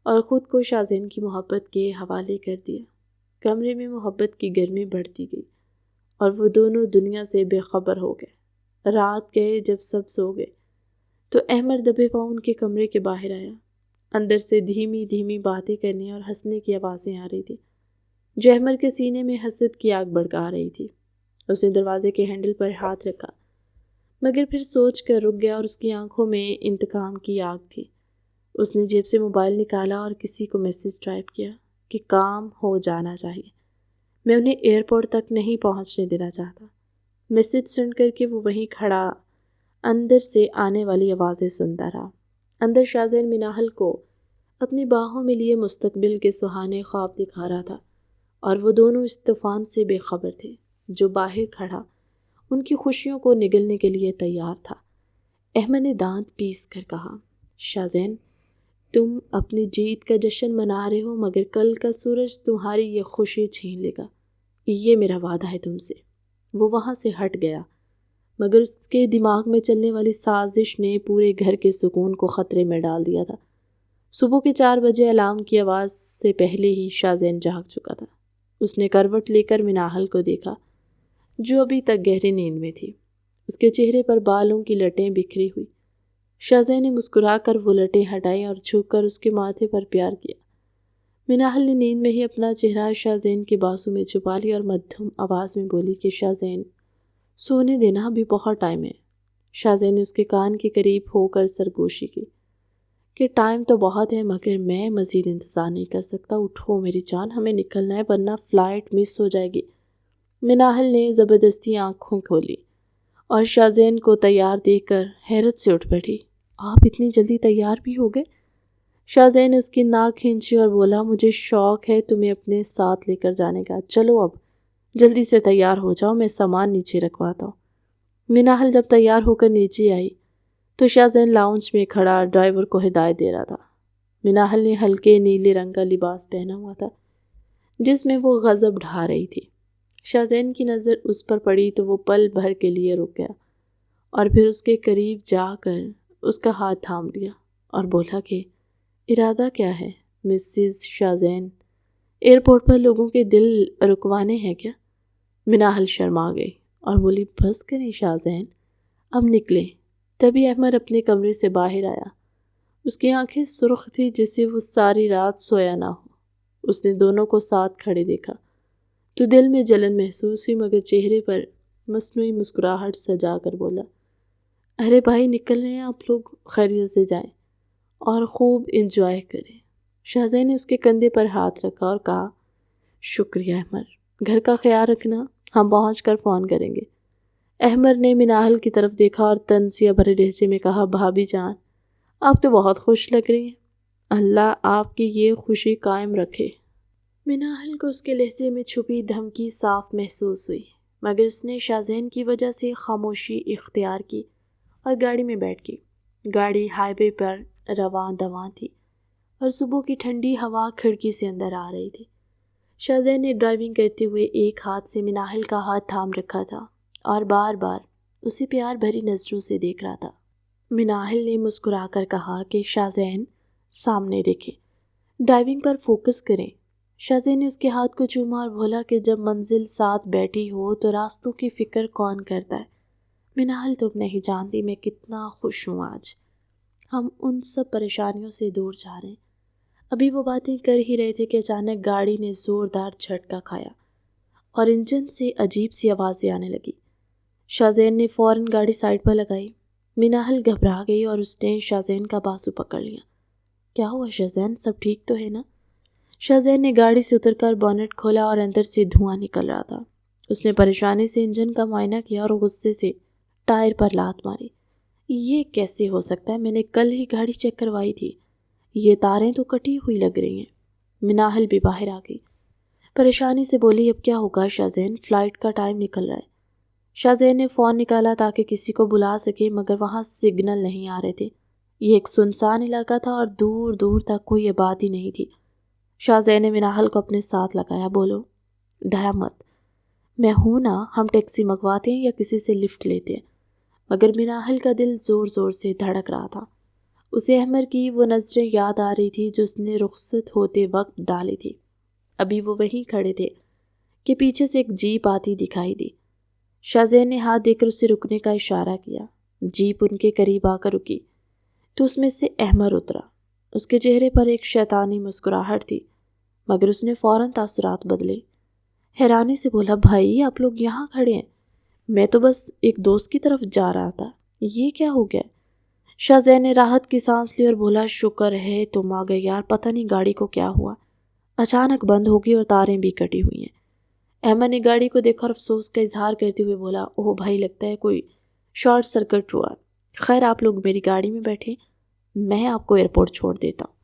اور خود کو شاہزین کی محبت کے حوالے کر دیا۔ کمرے میں محبت کی گرمی بڑھتی گئی اور وہ دونوں دنیا سے بے خبر ہو گئے۔ رات گئے جب سب سو گئے تو احمد دبے پاؤں ان کے کمرے کے باہر آیا۔ اندر سے دھیمی دھیمی باتیں کرنے اور ہنسنے کی آوازیں آ رہی تھی جو احمد کے سینے میں حسد کی آگ بھڑکا رہی تھی۔ اس نے دروازے کے ہینڈل پر ہاتھ رکھا مگر پھر سوچ کر رک گیا اور اس کی آنکھوں میں انتقام کی آگ تھی۔ اس نے جیب سے موبائل نکالا اور کسی کو میسج ٹائپ کیا کہ کام ہو جانا چاہیے، میں انہیں ایئرپورٹ تک نہیں پہنچنے دینا چاہتا۔ میسج سینڈ کر کے وہ وہیں کھڑا اندر سے آنے والی آوازیں سنتا رہا۔ اندر شاہزین مناحل کو اپنی باہوں میں لیے مستقبل کے سہانے خواب دکھا رہا تھا اور وہ دونوں اس طوفان سے بے خبر تھے جو باہر کھڑا ان کی خوشیوں کو نگلنے کے لیے تیار تھا۔ احمد نے دانت پیس کر کہا، شاہزین تم اپنی جیت کا جشن منا رہے ہو مگر کل کا سورج تمہاری یہ خوشی چھین لے گا، یہ میرا وعدہ ہے تم سے۔ وہ وہاں سے ہٹ گیا مگر اس کے دماغ میں چلنے والی سازش نے پورے گھر کے سکون کو خطرے میں ڈال دیا تھا۔ صبح کے 4 بجے الارم کی آواز سے پہلے ہی شاہزین جاگ چکا تھا۔ اس نے کروٹ لے کر مناحل کو دیکھا جو ابھی تک گہری نیند میں تھی۔ اس کے چہرے پر بالوں کی لٹیں بکھری ہوئی۔ شاہزین نے مسکرا کر وہ لٹیں ہٹائیں اور چھپ کر اس کے ماتھے پر پیار کیا۔ مناحل نے نیند میں ہی اپنا چہرہ شاہزین کے بازو میں چھپا لیا اور مدھم آواز میں بولی کہ شاہزین سونے دینا، ابھی بہت ٹائم ہے۔ شاہزین نے اس کے کان کے قریب ہو کر سرگوشی کی کہ ٹائم تو بہت ہے مگر میں مزید انتظار نہیں کر سکتا، اٹھو میری جان، ہمیں نکلنا ہے ورنہ فلائٹ مس ہو جائے گی۔ مناحل نے زبردستی آنکھوں کھولی اور شاہزین کو تیار دیکھ کر حیرت سے اٹھ بیٹھی۔ آپ اتنی جلدی تیار بھی ہو گئے؟ شاہزین نے اس کی ناک کھینچی اور بولا، مجھے شوق ہے تمہیں اپنے ساتھ لے کر جانے کا، چلو اب جلدی سے تیار ہو جاؤ، میں سامان نیچے رکھواتا ہوں۔ مناحل جب تیار ہو کر نیچے آئی تو شاہزین لاؤنج میں کھڑا ڈرائیور کو ہدایت دے رہا تھا۔ مناحل نے ہلکے نیلے رنگ کا لباس پہنا ہوا تھا جس میں وہ غضب ڈھا رہی تھی۔ شاہزین کی نظر اس پر پڑی تو وہ پل بھر کے لیے رک گیا اور پھر اس کے قریب جا کر اس کا ہاتھ تھام لیا اور بولا کہ ارادہ کیا ہے مسز شاہزین؟ ایئرپورٹ پر لوگوں کے دل رکوانے ہیں کیا؟ مناحل شرما گئی اور بولی، بس کریں شاہزین، اب نکلیں۔ تبھی احمد اپنے کمرے سے باہر آیا۔ اس کی آنکھیں سرخ تھی جیسے وہ ساری رات سویا نہ ہو۔ اس نے دونوں کو ساتھ کھڑے دیکھا تو دل میں جلن محسوس ہوئی مگر چہرے پر مصنوعی مسکراہٹ سجا کر بولا، ارے بھائی نکل رہے ہیں آپ لوگ، خیریت سے جائیں اور خوب انجوائے کریں۔ شاہزین نے اس کے کندھے پر ہاتھ رکھا اور کہا، شکریہ احمد، گھر کا خیال رکھنا، ہم پہنچ کر فون کریں گے۔ احمد نے مناحل کی طرف دیکھا اور تنزیہ بھرے لہجے میں کہا، بھابھی جان آپ تو بہت خوش لگ رہی ہیں، اللہ آپ کی یہ خوشی قائم رکھے۔ مناحل کو اس کے لہجے میں چھپی دھمکی صاف محسوس ہوئی، مگر اس نے شاذین کی وجہ سے خاموشی اختیار کی اور گاڑی میں بیٹھ گئی۔ گاڑی ہائی وے پر رواں دواں تھی اور صبح کی ٹھنڈی ہوا کھڑکی سے اندر آ رہی تھی۔ شاذین نے ڈرائیونگ کرتے ہوئے ایک ہاتھ سے مناحل کا ہاتھ تھام رکھا تھا اور بار بار اسے پیار بھری نظروں سے دیکھ رہا تھا۔ مناحل نے مسکرا کر کہا کہ شاذین سامنے دیکھیں، ڈرائیونگ پر فوکس کریں۔ شاذین نے اس کے ہاتھ کو چوما اور بولا کہ جب منزل ساتھ بیٹھی ہو تو راستوں کی فکر کون کرتا ہے؟ مناحل تم نہیں جانتی میں کتنا خوش ہوں آج، ہم ان سب پریشانیوں سے دور جا رہے ہیں۔ ابھی وہ باتیں کر ہی رہے تھے کہ اچانک گاڑی نے زوردار جھٹکا کھایا اور انجن سے عجیب سی آوازیں آنے لگی۔ شاذین نے فوراً گاڑی سائڈ پر لگائی۔ مناحل گھبرا گئی اور اس نے شاذین کا بازو پکڑ لیا۔ کیا ہوا شاذین، سب ٹھیک تو ہے نا؟ شاذین نے گاڑی سے اتر کر بونٹ کھولا اور اندر سے دھواں نکل رہا تھا۔ اس نے پریشانی سے انجن کا معائنہ کیا اور غصے سے ٹائر پر لات ماری۔ یہ کیسے ہو سکتا ہے؟ میں نے کل ہی گاڑی چیک کروائی تھی، یہ تاریں تو کٹی ہوئی لگ رہی ہیں۔ مناحل بھی باہر آ گئی، پریشانی سے بولی، اب کیا ہوگا شاذین، فلائٹ کا ٹائم نکل رہا ہے۔ شاذین نے فون نکالا تاکہ کسی کو بلا سکے، مگر وہاں سگنل نہیں آ رہے تھے۔ یہ ایک سنسان علاقہ تھا اور دور دور تک کوئی آبادی نہیں تھی۔ شاذین نے مناحل کو اپنے ساتھ لگایا، بولو ڈرا مت، میں ہوں نا، ہم ٹیکسی منگواتے ہیں یا کسی سے لفٹ لیتے ہیں۔ مگر مناحل کا دل زور زور سے دھڑک رہا تھا۔ اسے احمد کی وہ نظریں یاد آ رہی تھی جو اس نے رخصت ہوتے وقت ڈالی تھی۔ ابھی وہ وہیں کھڑے تھے کہ پیچھے سے ایک جیپ آتی دکھائی دی۔ شاذین نے ہاتھ دے کر اسے رکنے کا اشارہ کیا۔ جیپ ان کے قریب آ کر رکی تو اس میں سے احمد اترا۔ اس کے چہرے پر ایک شیطانی مسکراہٹ تھی، مگر اس نے فوراً تاثرات بدلے۔ حیرانی سے بولا، بھائی آپ لوگ یہاں کھڑے ہیں؟ میں تو بس ایک دوست کی طرف جا رہا تھا، یہ کیا ہو گیا؟ شاذین نے راحت کی سانس لی اور بولا، شکر ہے تم آ گئے یار، پتہ نہیں گاڑی کو کیا ہوا، اچانک بند ہو گئی اور تاریں بھی کٹی ہوئی ہیں۔ احمد نے گاڑی کو دیکھا اور افسوس کا اظہار کرتے ہوئے بولا، اوہ بھائی لگتا ہے کوئی شارٹ سرکٹ ہوا، خیر آپ لوگ میری گاڑی میں بیٹھے، میں آپ کو ایئرپورٹ چھوڑ دیتا ہوں۔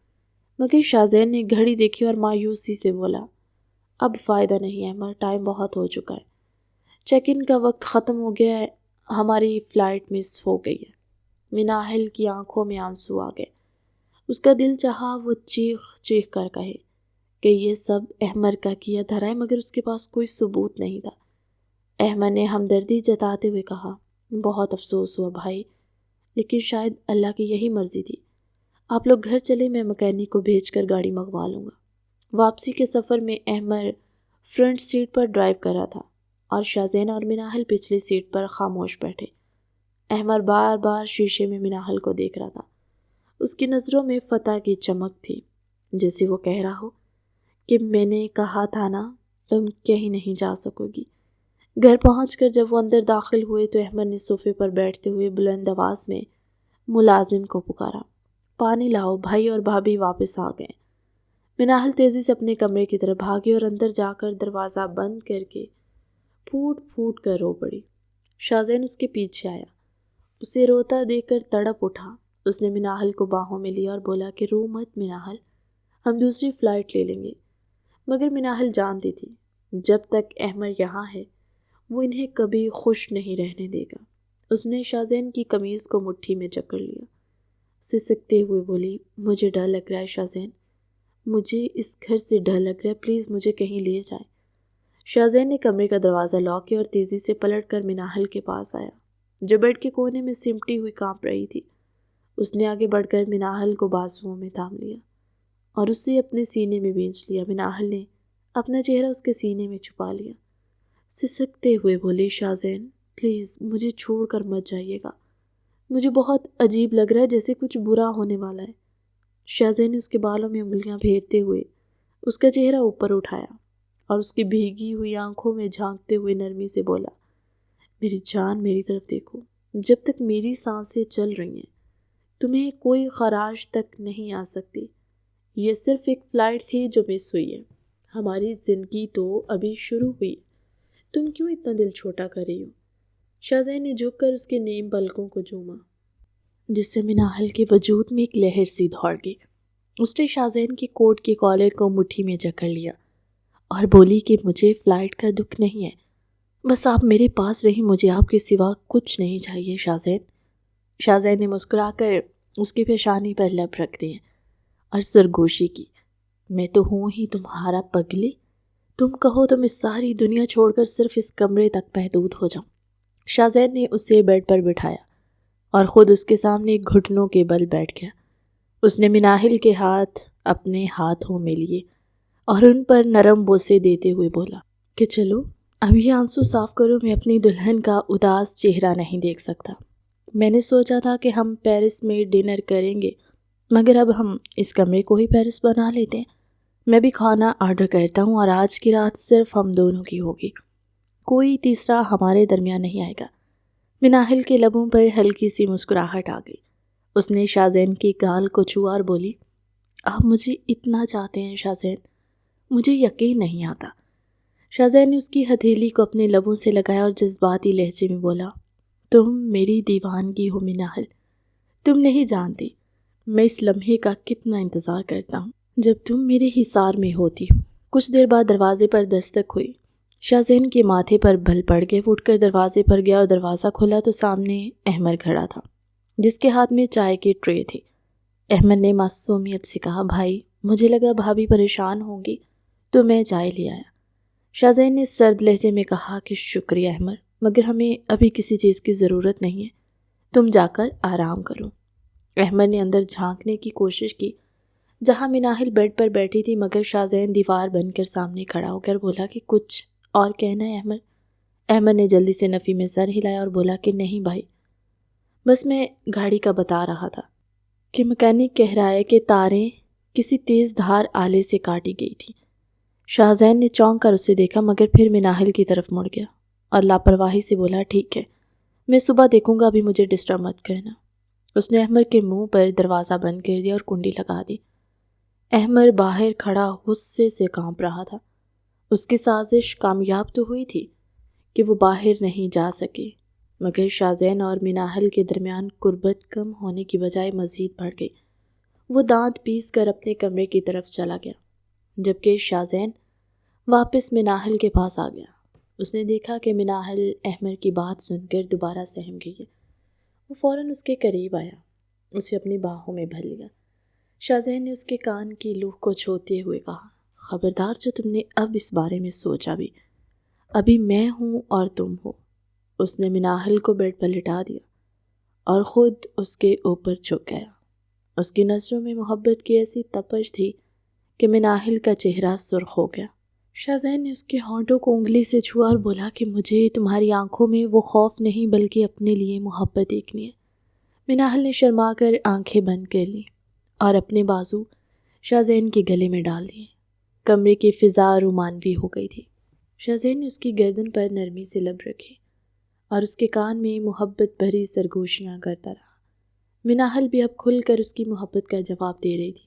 مگر شاذین نے گھڑی دیکھی اور مایوسی سے بولا، اب فائدہ نہیں احمد، ٹائم بہت ہو چکا ہے، چیک ان کا وقت ختم ہو گیا ہے، ہماری فلائٹ مس ہو گئی ہے۔ مناحل کی آنکھوں میں آنسو آ گئے۔ اس کا دل چاہا وہ چیخ چیخ کر کہے کہ یہ سب احمد کا کیا دھرا ہے، مگر اس کے پاس کوئی ثبوت نہیں تھا۔ احمد نے ہمدردی جتاتے ہوئے کہا، بہت افسوس ہوا بھائی، لیکن شاید اللہ کی یہی مرضی تھی۔ آپ لوگ گھر چلے، میں مکینک کو بھیج کر گاڑی منگوا لوں گا۔ واپسی کے سفر میں احمد فرنٹ سیٹ پر ڈرائیو کر رہا تھا اور شاذین اور مناحل پچھلی سیٹ پر خاموش بیٹھے۔ احمد بار بار شیشے میں مناحل کو دیکھ رہا تھا۔ اس کی نظروں میں فتح کی چمک تھی، جیسے وہ کہہ رہا ہو کہ میں نے کہا تھا نا، تم کہیں نہیں جا سکو گی۔ گھر پہنچ کر جب وہ اندر داخل ہوئے تو احمد نے صوفے پر بیٹھتے ہوئے بلند آواز میں ملازم کو پکارا، پانی لاؤ، بھائی اور بھابھی واپس آ گئے۔ مناحل تیزی سے اپنے کمرے کی طرف بھاگی اور اندر جا کر دروازہ بند کر کے پھوٹ پھوٹ کر رو پڑی۔ شاذین اس کے پیچھے آیا، اسے روتا دیکھ کر تڑپ اٹھا۔ اس نے مناحل کو باہوں میں لیا اور بولا کہ رو مت مناحل، ہم دوسری فلائٹ لے لیں گے۔ مگر مناحل جانتی تھی جب تک احمد یہاں ہے وہ انہیں کبھی خوش نہیں رہنے دے گا۔ اس نے شاذین کی قمیض کو مٹھی میں جکڑ لیا، سسکتے ہوئے بولی، مجھے ڈر لگ رہا ہے شاذین، مجھے اس گھر سے ڈر لگ رہا ہے، پلیز مجھے کہیں لے جائیں۔ شاذین نے کمرے کا دروازہ لاک کیا اور تیزی سے پلٹ کر مناحل کے پاس آیا، جو بیڈ کے کونے میں سمٹی ہوئی کانپ رہی تھی۔ اس نے آگے بڑھ کر مناحل کو بازوؤں میں تھام لیا اور اسے اپنے سینے میں بھینچ لیا۔ مناحل نے اپنا چہرہ اس کے سینے میں چھپا لیا، سسکتے ہوئے بولی، شاذین پلیز مجھے چھوڑ کر مت جائیے گا، مجھے بہت عجیب لگ رہا ہے، جیسے کچھ برا ہونے والا ہے۔ شاذین نے اس کے بالوں میں انگلیاں پھیرتے ہوئے اس کا چہرہ اوپر اٹھایا اور اس کی بھیگی ہوئی آنکھوں میں جھانکتے ہوئے نرمی سے بولا، میری جان میری طرف دیکھو، جب تک میری سانسیں چل رہی ہیں تمہیں کوئی خراش تک نہیں آ سکتی۔ یہ صرف ایک فلائٹ تھی جو مس ہوئی ہے، ہماری زندگی تو ابھی شروع ہوئی ہے، تم کیوں اتنا دل چھوٹا کر رہی ہو؟ شاہزین نے جھک کر اس کے نیم پلکوں کو چوما، جس سے مناحل کے وجود میں ایک لہر سی دوڑ گئی۔ اس نے شاہزین کے کوٹ کے کالر کو مٹھی میں جکڑ لیا اور بولی کہ مجھے فلائٹ کا دکھ نہیں ہے، بس آپ میرے پاس رہیں، مجھے آپ کے سوا کچھ نہیں چاہیے شاہزین۔ شاہزین نے مسکرا کر اس کی پیشانی پر لب رکھ دیے اور سرگوشی کی، میں تو ہوں ہی تمہارا پگلی، تم کہو تو میں ساری دنیا چھوڑ کر صرف اس کمرے تک محدود ہو جاؤں۔ شاہزین نے اسے بیڈ پر بٹھایا اور خود اس کے سامنے گھٹنوں کے بل بیٹھ گیا۔ اس نے مناحل کے ہاتھ اپنے ہاتھوں میں لیے اور ان پر نرم بوسے دیتے ہوئے بولا کہ چلو اب یہ آنسو صاف کرو، میں اپنی دلہن کا اداس چہرہ نہیں دیکھ سکتا۔ میں نے سوچا تھا کہ ہم پیرس میں ڈنر کریں گے، مگر اب ہم اس کمرے کو ہی پیرس بنا لیتے ہیں۔ میں بھی کھانا آرڈر کرتا ہوں اور آج کی رات صرف ہم دونوں کی ہوگی، کوئی تیسرا ہمارے درمیان نہیں آئے گا۔ مناحل کے لبوں پر ہلکی سی مسکراہٹ آ گئی۔ اس نے شاہزین کی گال کو چھوا اور بولی، آپ مجھے اتنا چاہتے ہیں شاہزین، مجھے یقین نہیں آتا۔ شاہزین نے اس کی ہتھیلی کو اپنے لبوں سے لگایا اور جذباتی لہجے میں بولا، تم میری دیوانگی ہو مناحل، تم نہیں جانتی میں اس لمحے کا کتنا انتظار کرتا ہوں جب تم میرے حصار میں ہوتی ہو۔ کچھ دیر بعد دروازے پر دستک ہوئی۔ شاہزین کے ماتھے پر بل پڑ گئے۔ وہ اٹھ کر دروازے پر گیا اور دروازہ کھولا تو سامنے احمد کھڑا تھا، جس کے ہاتھ میں چائے کی ٹرے تھی۔ احمد نے معصومیت سے کہا، بھائی مجھے لگا بھابھی پریشان ہوں گی تو میں چائے لے آیا۔ شاہزین نے سرد لہجے میں کہا کہ شکریہ احمد، مگر ہمیں ابھی کسی چیز کی ضرورت نہیں ہے، تم جا کر آرام کرو۔ احمد نے اندر جھانکنے کی کوشش کی جہاں مناحل بیڈ پر بیٹھی تھی، مگر شاہزین دیوار بن کر سامنے کھڑا ہو کر بولا کہ کچھ اور کہنا ہے احمد؟ احمد نے جلدی سے نفی میں سر ہلایا اور بولا کہ نہیں بھائی، بس میں گاڑی کا بتا رہا تھا کہ مکینک کہہ رہا ہے کہ تاریں کسی تیز دھار آلے سے کاٹی گئی تھی۔ شاہزین نے چونک کر اسے دیکھا مگر پھر مناحل کی طرف مڑ گیا اور لاپرواہی سے بولا، ٹھیک ہے میں صبح دیکھوں گا، ابھی مجھے ڈسٹرب مت کرنا۔ اس نے احمد کے منہ پر دروازہ بند کر دیا اور کنڈی لگا دی۔ احمد باہر کھڑا غصے سے کانپ رہا تھا۔ اس کی سازش کامیاب تو ہوئی تھی کہ وہ باہر نہیں جا سکے، مگر شاہزین اور مناحل کے درمیان قربت کم ہونے کی بجائے مزید بڑھ گئی۔ وہ دانت پیس کر اپنے کمرے کی طرف چلا گیا، جبکہ شاہزین واپس مناحل کے پاس آ گیا۔ اس نے دیکھا کہ مناحل احمد کی بات سن کر دوبارہ سہم گئی ہے۔ وہ فوراً اس کے قریب آیا، اسے اپنی باہوں میں بھر لیا۔ شاہزین نے اس کے کان کی لوح کو چھوتے ہوئے کہا، خبردار جو تم نے اب اس بارے میں سوچا بھی، ابھی میں ہوں اور تم ہو۔ اس نے مناحل کو بیڈ پر لٹا دیا اور خود اس کے اوپر جھک گیا۔ اس کی نظروں میں محبت کی ایسی تپش تھی کہ مناحل کا چہرہ سرخ ہو گیا۔ شاہزین نے اس کے ہونٹوں کو انگلی سے چھوا اور بولا کہ مجھے تمہاری آنکھوں میں وہ خوف نہیں بلکہ اپنے لیے محبت دیکھنی ہے۔ مناحل نے شرما کر آنکھیں بند کر لیں اور اپنے بازو شاہزین کے گلے میں ڈال دیے۔ کمرے کی فضا رومانوی ہو گئی تھی۔ شاہزین نے اس کی گردن پر نرمی سے لب رکھے اور اس کے کان میں محبت بھری سرگوشیاں کرتا رہا۔ مناحل بھی اب کھل کر اس کی محبت کا جواب دے رہی تھی۔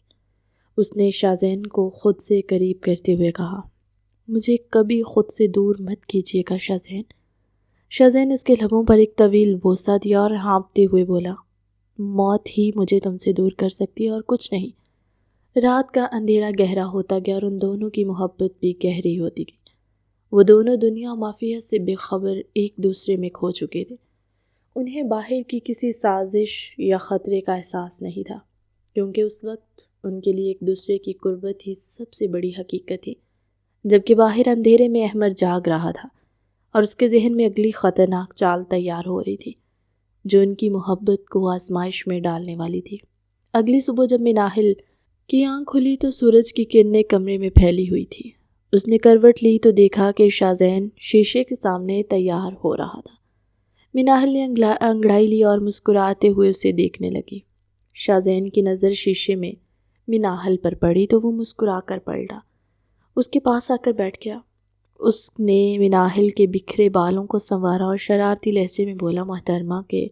اس نے شاہزین کو خود سے قریب کرتے ہوئے کہا، مجھے کبھی خود سے دور مت کیجیے گا شاہزین۔ شاہزین نے اس کے لبوں پر ایک طویل بوسہ دیا اور ہانپتے ہوئے بولا، موت ہی مجھے تم سے دور کر سکتی ہے اور کچھ نہیں۔ رات کا اندھیرا گہرا ہوتا گیا اور ان دونوں کی محبت بھی گہری ہوتی گئی۔ وہ دونوں دنیا و مافیہ سے بے خبر ایک دوسرے میں کھو چکے تھے۔ انہیں باہر کی کسی سازش یا خطرے کا احساس نہیں تھا، کیونکہ اس وقت ان کے لیے ایک دوسرے کی قربت ہی سب سے بڑی حقیقت تھی۔ جبکہ باہر اندھیرے میں احمد جاگ رہا تھا اور اس کے ذہن میں اگلی خطرناک چال تیار ہو رہی تھی جو ان کی محبت کو آزمائش میں ڈالنے والی تھی۔ اگلی صبح جب مناحل کی آنکھ کھلی تو سورج کی کرنیں کمرے میں پھیلی ہوئی تھی۔ اس نے کروٹ لی تو دیکھا کہ شاہزین شیشے کے سامنے تیار ہو رہا تھا۔ مناحل نے انگڑائی لی اور مسکراتے ہوئے اسے دیکھنے لگی۔ شاہزین کی نظر شیشے میں مناحل پر پڑی تو وہ مسکرا کر پلٹا، اس کے پاس آ کر بیٹھ گیا۔ اس نے مناحل کے بکھرے بالوں کو سنوارا اور شرارتی لہجے میں بولا، محترمہ کے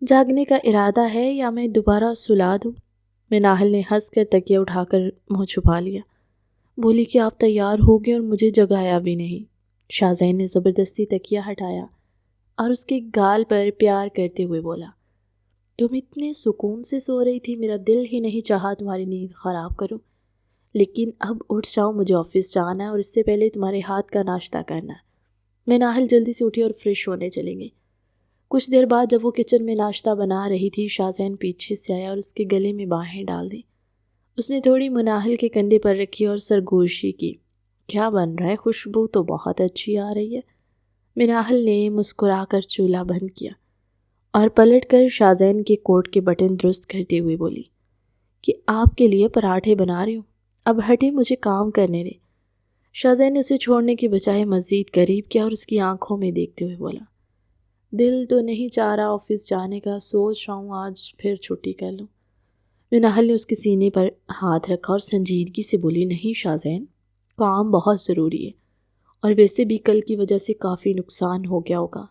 جاگنے کا ارادہ ہے یا میں دوبارہ سلا دوں؟ مناحل نے ہنس کر تکیہ اٹھا کر منہ چھپا لیا، بولی کہ آپ تیار ہو گئے اور مجھے جگایا بھی نہیں۔ شاہزین نے زبردستی تکیہ ہٹایا اور اس کے گال پر پیار کرتے ہوئے بولا، تم اتنے سکون سے سو رہی تھی، میرا دل ہی نہیں چاہا تمہاری نیند خراب کروں، لیکن اب اٹھ جاؤ، مجھے آفس جانا ہے اور اس سے پہلے تمہارے ہاتھ کا ناشتہ کرنا ہے۔ مناہل جلدی سے اٹھی اور فریش ہونے چلیں گے۔ کچھ دیر بعد جب وہ کچن میں ناشتہ بنا رہی تھی، شاہزین پیچھے سے آیا اور اس کے گلے میں باہیں ڈال دیں۔ اس نے تھوڑی مناہل کے کندھے پر رکھی اور سرگوشی کی۔ کیا بن رہا ہے؟ خوشبو تو بہت اچھی آ رہی ہے۔ مناہل نے مسکرا کر چولہا بند کیا اور پلٹ کر شاہزین کے کوٹ کے بٹن درست کرتے ہوئے بولی کہ آپ کے لیے پراٹھے بنا رہی ہوں، اب ہٹے، مجھے کام کرنے دیں۔ شاہزین نے اسے چھوڑنے کی بجائے مزید قریب کیا اور اس کی آنکھوں میں دیکھتے ہوئے بولا، دل تو نہیں چاہ رہا آفس جانے کا، سوچ رہا ہوں آج پھر چھٹی کر لوں۔ مناہل نے اس کے سینے پر ہاتھ رکھا اور سنجیدگی سے بولی، نہیں شاہزین، کام بہت ضروری ہے، اور ویسے بھی کل کی وجہ سے کافی نقصان ہو گیا ہوگا۔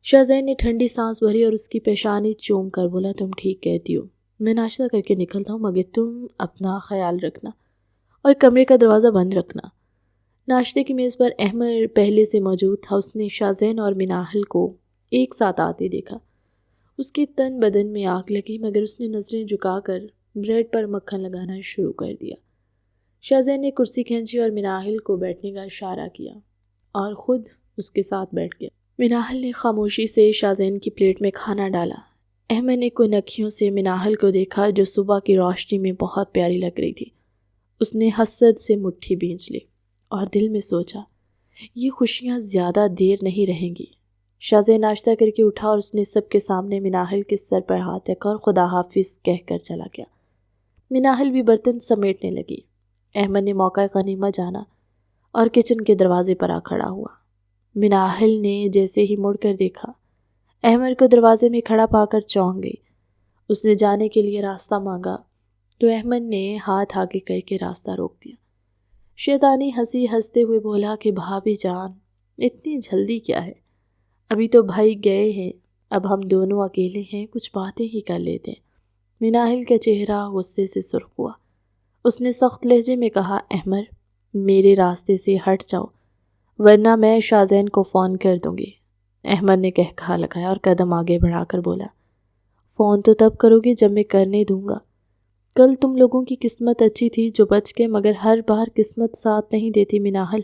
شاہزین نے ٹھنڈی سانس بھری اور اس کی پیشانی چوم کر بولا، تم ٹھیک کہتی ہو، میں ناشتہ کر کے نکلتا ہوں، مگر تم اپنا خیال رکھنا اور کمرے کا دروازہ بند رکھنا۔ ناشتے کی میز پر احمد پہلے سے موجود تھا۔ اس نے شاہزین اور مناہل کو ایک ساتھ آتے دیکھا۔ اس کے تن بدن میں آگ لگی، مگر اس نے نظریں جھکا کر بریڈ پر مکھن لگانا شروع کر دیا۔ شاہزین نے کرسی کھینچی اور مناہل کو بیٹھنے کا اشارہ کیا اور خود اس کے ساتھ بیٹھ گیا۔ مناہل نے خاموشی سے شاہزین کی پلیٹ میں کھانا ڈالا۔ احمد نے کن اکھیوں سے مناہل کو دیکھا جو صبح کی روشنی میں بہت پیاری لگ رہی تھی۔ اس نے حسد سے مٹھی بھینچ لی اور دل میں سوچا، یہ خوشیاں زیادہ دیر نہیں رہیں گی۔ شاہزین ناشتہ کر کے اٹھا اور اس نے سب کے سامنے مناہل کے سر پر ہاتھ رکھا اور خدا حافظ کہہ کر چلا گیا۔ مناہل بھی برتن سمیٹنے لگی۔ احمد نے موقع غنیمت جانا اور کچن کے دروازے پر آ کھڑا ہوا۔ مناہل نے جیسے ہی مڑ کر دیکھا، احمد کو دروازے میں کھڑا پا کر چونک گئی۔ اس نے جانے کے لیے راستہ مانگا تو احمد نے ہاتھ آگے کر کے راستہ روک دیا۔ شیطانی ہنسی ہنستے ہوئے بولا کہ بھابھی جان، اتنی جلدی کیا ہے؟ ابھی تو بھائی گئے ہیں، اب ہم دونوں اکیلے ہیں، کچھ باتیں ہی کر لیتے ہیں۔ مناہل کا چہرہ غصے سے سرخ ہوا۔ اس نے سخت لہجے میں کہا، احمد، میرے راستے سے ہٹ جاؤ ورنہ میں شاہزین کو فون کر دوں گی۔ احمد نے کہا لگایا اور قدم آگے بڑھا کر بولا، فون تو تب کرو گی جب میں کرنے دوں گا۔ کل تم لوگوں کی قسمت اچھی تھی جو بچ گئے، مگر ہر بار قسمت ساتھ نہیں دیتی۔ مناہل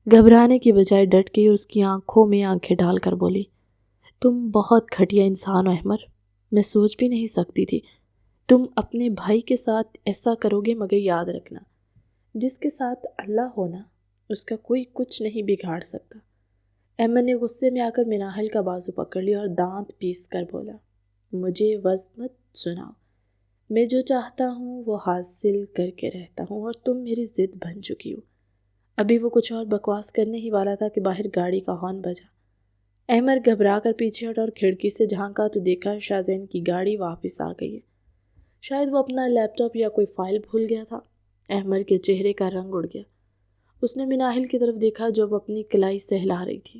گھبرانے کی بجائے ڈٹ گئی اور اس کی آنکھوں میں آنکھیں ڈال کر بولی، تم بہت گھٹیا انسان ہو احمد، میں سوچ بھی نہیں سکتی تھی تم اپنے بھائی کے ساتھ ایسا کرو گے، مگر یاد رکھنا، جس کے ساتھ اللہ ہونا اس کا کوئی کچھ نہیں بگاڑ سکتا۔ احمد نے غصے میں آ کر مناہل کا بازو پکڑ لیا اور دانت پیس کر بولا، مجھے وعظ مت سناؤ، میں جو چاہتا ہوں وہ حاصل کر کے رہتا ہوں اور تم میری ضد بن چکی ہو۔ ابھی وہ کچھ اور بکواس کرنے ہی والا تھا کہ باہر گاڑی کا ہارن بجا۔ احمد گھبرا کر پیچھے ہٹا اور کھڑکی سے جھانکا تو دیکھا شاہزین کی گاڑی واپس آ گئی ہے۔ شاید وہ اپنا لیپ ٹاپ یا کوئی فائل بھول گیا تھا۔ احمد کے چہرے کا رنگ اڑ گیا۔ اس نے مناہل کی طرف دیکھا جو اب اپنی کلائی سہلا رہی تھی۔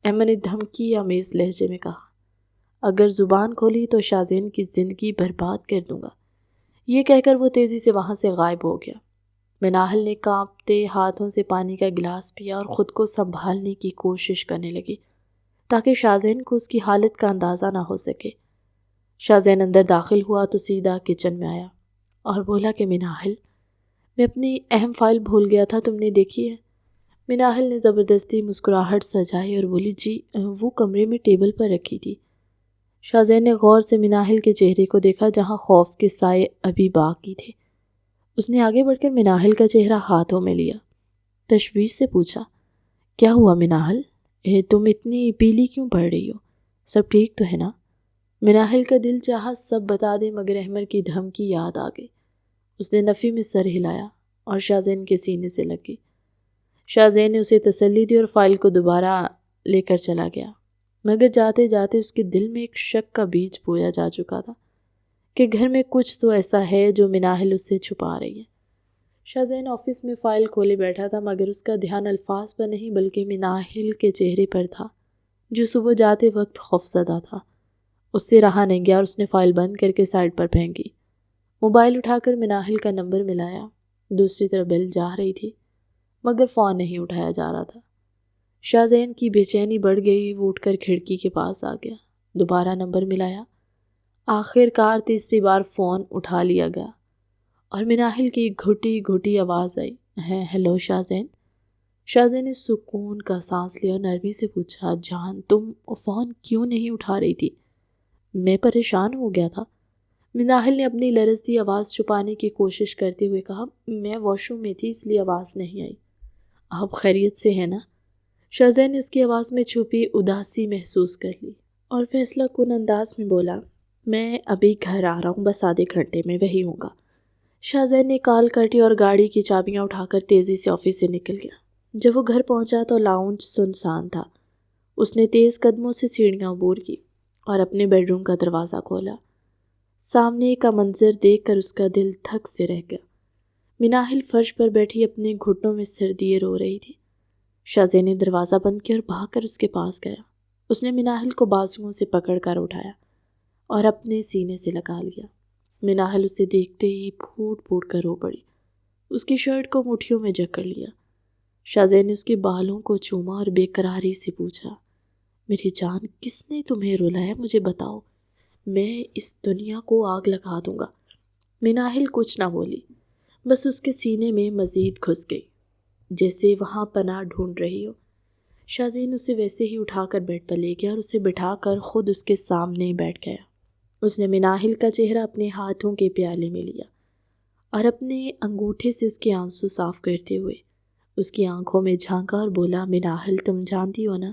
احمد نے دھمکی آمیز لہجے میں کہا، اگر زبان کھولی تو شاہزین کی زندگی برباد کر دوں گا۔ یہ کہہ کر وہ تیزی سے وہاں سے غائب ہو گیا۔ مناہل نے کانپتے ہاتھوں سے پانی کا گلاس پیا اور خود کو سنبھالنے کی کوشش کرنے لگی تاکہ شاہزین کو اس کی حالت کا اندازہ نہ ہو سکے۔ شاہزین اندر داخل ہوا تو سیدھا کچن میں آیا اور بولا کہ مناہل، میں اپنی اہم فائل بھول گیا تھا، تم نے دیکھی ہے؟ مناہل نے زبردستی مسکراہٹ سجائی اور بولی، جی، وہ کمرے میں ٹیبل پر رکھی تھی۔ شاہزین نے غور سے مناہل کے چہرے کو دیکھا جہاں خوف کے سائے ابھی باقی تھے۔ اس نے آگے بڑھ کر مناہل کا چہرہ ہاتھوں میں لیا، تشویش سے پوچھا، کیا ہوا مناہل؟ تم اتنی پیلی کیوں پڑ رہی ہو؟ سب ٹھیک تو ہے نا؟ مناہل کا دل چاہا سب بتا دے، مگر احمد کی دھمکی یاد آ گئی۔ اس نے نفی میں سر ہلایا اور شاہزین کے سینے سے لگ گئی۔ شاہزین نے اسے تسلی دی اور فائل کو دوبارہ لے کر چلا گیا، مگر جاتے جاتے اس کے دل میں ایک شک کا بیج بویا جا چکا تھا کہ گھر میں کچھ تو ایسا ہے جو مناہل اس سے چھپا رہی ہے۔ شاہزین آفس میں فائل کھولے بیٹھا تھا، مگر اس کا دھیان الفاظ پر نہیں بلکہ مناہل کے چہرے پر تھا جو صبح جاتے وقت خوفزدہ تھا۔ اس سے رہا نہیں گیا اور اس نے فائل بند کر کے سائڈ پر پھینکی۔ موبائل اٹھا کر مناہل کا نمبر ملایا۔ دوسری طرف بیل جا رہی تھی، مگر فون نہیں اٹھایا جا رہا تھا۔ شاہزین کی بے چینی بڑھ گئی، وہ اٹھ کر کھڑکی کے پاس آ گیا، دوبارہ نمبر ملایا، آخر کار تیسری بار فون اٹھا لیا گیا اور مناحل کی گھٹی گھٹی آواز آئی، ہیلو شاہزین۔ شاہزین نے سکون کا سانس لیا اور نرمی سے پوچھا، جان تم فون کیوں نہیں اٹھا رہی تھی؟ میں پریشان ہو گیا تھا، مناحل نے اپنی لرزتی آواز چھپانے کی کوشش کرتے ہوئے کہا، میں واش روم میں تھی اس لیے آواز نہیں آئی۔ آپ خیریت سے ہیں نا؟ شاہزین نے اس کی آواز میں چھپی اداسی محسوس کر لی اور فیصلہ کن انداز میں بولا، میں ابھی گھر آ رہا ہوں، بس آدھے گھنٹے میں وہی ہوں گا۔ شاہزین نے کال کاٹی اور گاڑی کی چابیاں اٹھا کر تیزی سے آفس سے نکل گیا۔ جب وہ گھر پہنچا تو لاؤنج سنسان تھا۔ اس نے تیز قدموں سے سیڑھیاں عبور کی اور اپنے بیڈ روم کا دروازہ کھولا۔ سامنے کا منظر دیکھ کر اس کا دل تھک سے رہ گیا۔ مناحل فرش پر بیٹھی اپنے گھٹنوں میں سر دیے رو رہی تھی۔ شاہزین نے دروازہ بند کیا اور بھاگ کر اس کے پاس گیا۔ اس نے مناحل کو بازوؤں سے پکڑ کر اٹھایا اور اپنے سینے سے لگا لیا۔ مناحل اسے دیکھتے ہی پھوٹ پھوٹ کر رو پڑی، اس کی شرٹ کو مٹھیوں میں جکڑ لیا۔ شاہزین نے اس کے بالوں کو چوما اور بے قراری سے پوچھا، میری جان کس نے تمہیں رلایا؟ مجھے بتاؤ، میں اس دنیا کو آگ لگا دوں گا۔ مناحل کچھ نہ بولی، بس اس کے سینے میں مزید گھس گئی، جیسے وہاں پناہ ڈھونڈ رہی ہو۔ شاہزین اسے ویسے ہی اٹھا کر بیڈ پر لے گیا اور اسے بٹھا کر خود اس کے سامنے بیٹھ گیا۔ اس نے مناحل کا چہرہ اپنے ہاتھوں کے پیالے میں لیا اور اپنے انگوٹھے سے اس کے آنسو صاف کرتے ہوئے اس کی آنکھوں میں جھانکا اور بولا، مناحل تم جانتی ہو نا،